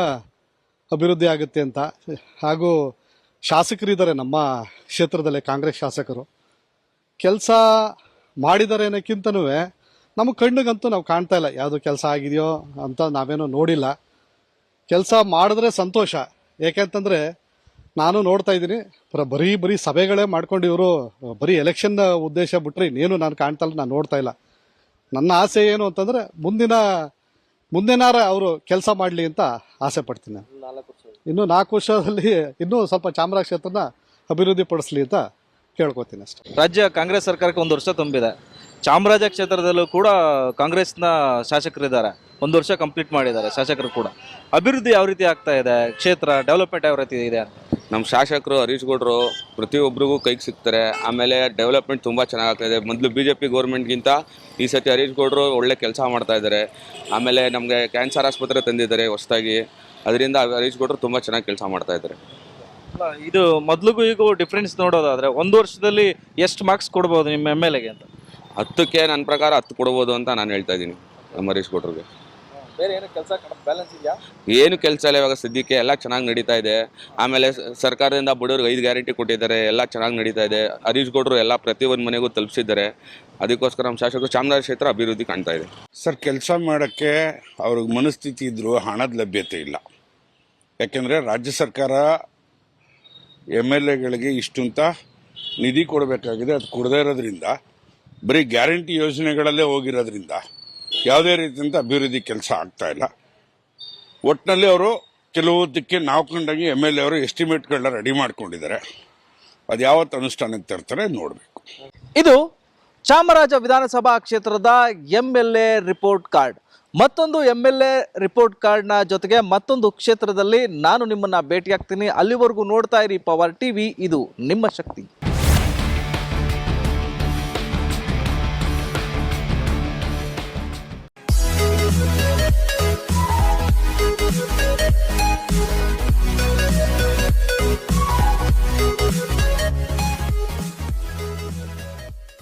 ಅಭಿವೃದ್ಧಿ ಆಗುತ್ತೆ ಅಂತ. ಹಾಗೂ ಶಾಸಕರಿದ್ದಾರೆ ನಮ್ಮ ಕ್ಷೇತ್ರದಲ್ಲೇ, ಕಾಂಗ್ರೆಸ್ ಶಾಸಕರು ಕೆಲಸ ಮಾಡಿದ್ದಾರೆ ಅನ್ನೋಕ್ಕಿಂತನೂ ನಮ್ಮ ಕಣ್ಣಿಗಂತೂ ನಾವು ಕಾಣ್ತಾ ಇಲ್ಲ ಯಾವುದು ಕೆಲಸ ಆಗಿದೆಯೋ ಅಂತ ನಾವೇನೋ ನೋಡಿಲ್ಲ. ಕೆಲಸ ಮಾಡಿದ್ರೆ ಸಂತೋಷ. ಯಾಕೆಂತಂದರೆ ನಾನು ನೋಡ್ತಾ ಇದ್ದೀನಿ ಬರೀ ಸಭೆಗಳೇ ಮಾಡ್ಕೊಂಡು ಇವರು ಬರೀ ಎಲೆಕ್ಷನ್ ಉದ್ದೇಶ ಬಿಟ್ಟರೆ ಇನ್ನೇನು ನಾನು ಕಾಣ್ತಾ ಇಲ್ಲ, ನಾನು ನೋಡ್ತಾ ಇಲ್ಲ. ನನ್ನ ಆಸೆ ಏನು ಅಂತಂದರೆ ಮುಂದೆನಾರ ಅವರು ಕೆಲಸ ಮಾಡಲಿ ಅಂತ ಆಸೆ ಪಡ್ತೀನಿ. ಇನ್ನು 4 ವರ್ಷದಲ್ಲಿ ಇನ್ನೂ ಸ್ವಲ್ಪ ಚಾಮರಾಜ ಕ್ಷೇತ್ರನ ಅಭಿವೃದ್ಧಿ ಪಡಿಸ್ಲಿ ಅಂತ ಕೇಳ್ಕೊತೀನಿ ಅಷ್ಟೇ. ರಾಜ್ಯ ಕಾಂಗ್ರೆಸ್ ಸರ್ಕಾರಕ್ಕೆ 1 ವರ್ಷ ತುಂಬಿದೆ. ಚಾಮರಾಜ ಕ್ಷೇತ್ರದಲ್ಲೂ ಕೂಡ ಕಾಂಗ್ರೆಸ್ನ ಶಾಸಕರಿದ್ದಾರೆ, 1 ವರ್ಷ ಕಂಪ್ಲೀಟ್ ಮಾಡಿದ್ದಾರೆ ಶಾಸಕರು ಕೂಡ. ಅಭಿವೃದ್ಧಿ ಯಾವ ರೀತಿ ಆಗ್ತಾ ಇದೆ, ಕ್ಷೇತ್ರ ಡೆವಲಪ್ಮೆಂಟ್ ಯಾವ ರೀತಿ ಇದೆ ಅಂತ? ನಮ್ಮ ಶಾಸಕರು ಹರೀಶ್ ಗೌಡರು ಪ್ರತಿಯೊಬ್ಬರಿಗೂ ಕೈಗೆ ಸಿಗ್ತಾರೆ. ಆಮೇಲೆ ಡೆವಲಪ್ಮೆಂಟ್ ತುಂಬ ಚೆನ್ನಾಗ್ತಾಯಿದೆ. ಮೊದಲು BJP ಗೌರ್ಮೆಂಟ್ಗಿಂತ ಈ ಸತಿ ಹರೀಶ್ ಗೌಡರು ಒಳ್ಳೆ ಕೆಲಸ ಮಾಡ್ತಾ ಇದ್ದಾರೆ. ಆಮೇಲೆ ನಮಗೆ ಕ್ಯಾನ್ಸರ್ ಆಸ್ಪತ್ರೆ ತಂದಿದ್ದಾರೆ ಹೊಸದಾಗಿ, ಅದರಿಂದ ಹರೀಶ್ ಗೌಡರು ತುಂಬ ಚೆನ್ನಾಗಿ ಕೆಲಸ ಮಾಡ್ತಾ ಇದ್ದಾರೆ. ಇದು ಮೊದಲಿಗೂ ಈಗೂ ಡಿಫ್ರೆನ್ಸ್ ನೋಡೋದಾದ್ರೆ 1 ವರ್ಷದಲ್ಲಿ ಎಷ್ಟು ಮಾರ್ಕ್ಸ್ ಕೊಡ್ಬೋದು ನಿಮ್ಮ MLAಗೆ ಅಂತ? 10ಕ್ಕೆ ನನ್ನ ಪ್ರಕಾರ 10 ಕೊಡ್ಬೋದು ಅಂತ ನಾನು ಹೇಳ್ತಾ ಇದ್ದೀನಿ ನಮ್ಮ ಹರೀಶ್ ಗೌಡ್ರಿಗೆ. ಬೇರೆ ಏನೋ ಕೆಲಸ ಬ್ಯಾಲೆನ್ಸ್ ಇದೆಯಾ? ಏನು ಕೆಲಸ ಇಲ್ಲ ಇವಾಗ ಸದ್ಯಕ್ಕೆ, ಎಲ್ಲ ಚೆನ್ನಾಗಿ ನಡೀತಾ ಇದೆ. ಆಮೇಲೆ ಸರ್ಕಾರದಿಂದ ಬಡವ್ರಿಗೆ 5 ಗ್ಯಾರಂಟಿ ಕೊಟ್ಟಿದ್ದಾರೆ, ಎಲ್ಲ ಚೆನ್ನಾಗಿ ನಡೀತಾ ಇದೆ. ಹರೀಶ್ ಗೌಡರು ಎಲ್ಲ ಪ್ರತಿಯೊಂದು ಮನೆಗೂ ತಲುಪಿಸಿದ್ದಾರೆ. ಅದಕ್ಕೋಸ್ಕರ ನಮ್ಮ ಶಾಸಕರು ಚಾಮರಾಜ ಕ್ಷೇತ್ರ ಅಭಿವೃದ್ಧಿ ಕಾಣ್ತಾ ಇದೆ. ಸರ್, ಕೆಲಸ ಮಾಡೋಕ್ಕೆ ಅವ್ರಿಗೆ ಮನಸ್ಥಿತಿ ಇದ್ದರೂ ಹಣದ ಲಭ್ಯತೆ ಇಲ್ಲ. ಯಾಕೆಂದರೆ ರಾಜ್ಯ ಸರ್ಕಾರ MLAಗಳಿಗೆ ಇಷ್ಟು ಅಂತ ನಿಧಿ ಕೊಡಬೇಕಾಗಿದೆ, ಅದು ಕೊಡದೇ ಇರೋದ್ರಿಂದ ಬರೀ ಗ್ಯಾರಂಟಿ ಯೋಜನೆಗಳಲ್ಲೇ ಹೋಗಿರೋದ್ರಿಂದ ಯಾವುದೇ ರೀತಿಯಂಥ ಅಭಿವೃದ್ಧಿ ಕೆಲಸ ಆಗ್ತಾ ಇಲ್ಲ. ಒಟ್ಟಿನಲ್ಲಿ ಅವರು ಕೆಲವುದಕ್ಕೆ ನಾವು ಕಂಡಾಗಿ MLA ಅವರು ಎಸ್ಟಿಮೇಟ್ಗಳನ್ನ ರೆಡಿ ಮಾಡ್ಕೊಂಡಿದ್ದಾರೆ. ಅದು ಯಾವತ್ತು ಅನುಷ್ಠಾನಕ್ಕೆ ತರ್ತಾರೆ ನೋಡಬೇಕು. ಇದು ಚಾಮರಾಜ ವಿಧಾನಸಭಾ ಕ್ಷೇತ್ರದ MLA ರಿಪೋರ್ಟ್ ಕಾರ್ಡ್. ಮತ್ತೊಂದು MLA ರಿಪೋರ್ಟ್ ಕಾರ್ಡ್ನ ಜೊತೆಗೆ ಮತ್ತೊಂದು ಕ್ಷೇತ್ರದಲ್ಲಿ ನಾನು ನಿಮ್ಮನ್ನ ಭೇಟಿಯಾಗ್ತೀನಿ. ಅಲ್ಲಿವರೆಗೂ ನೋಡ್ತಾ ಇರಿ ಪವರ್ TV, ಇದು ನಿಮ್ಮ ಶಕ್ತಿ.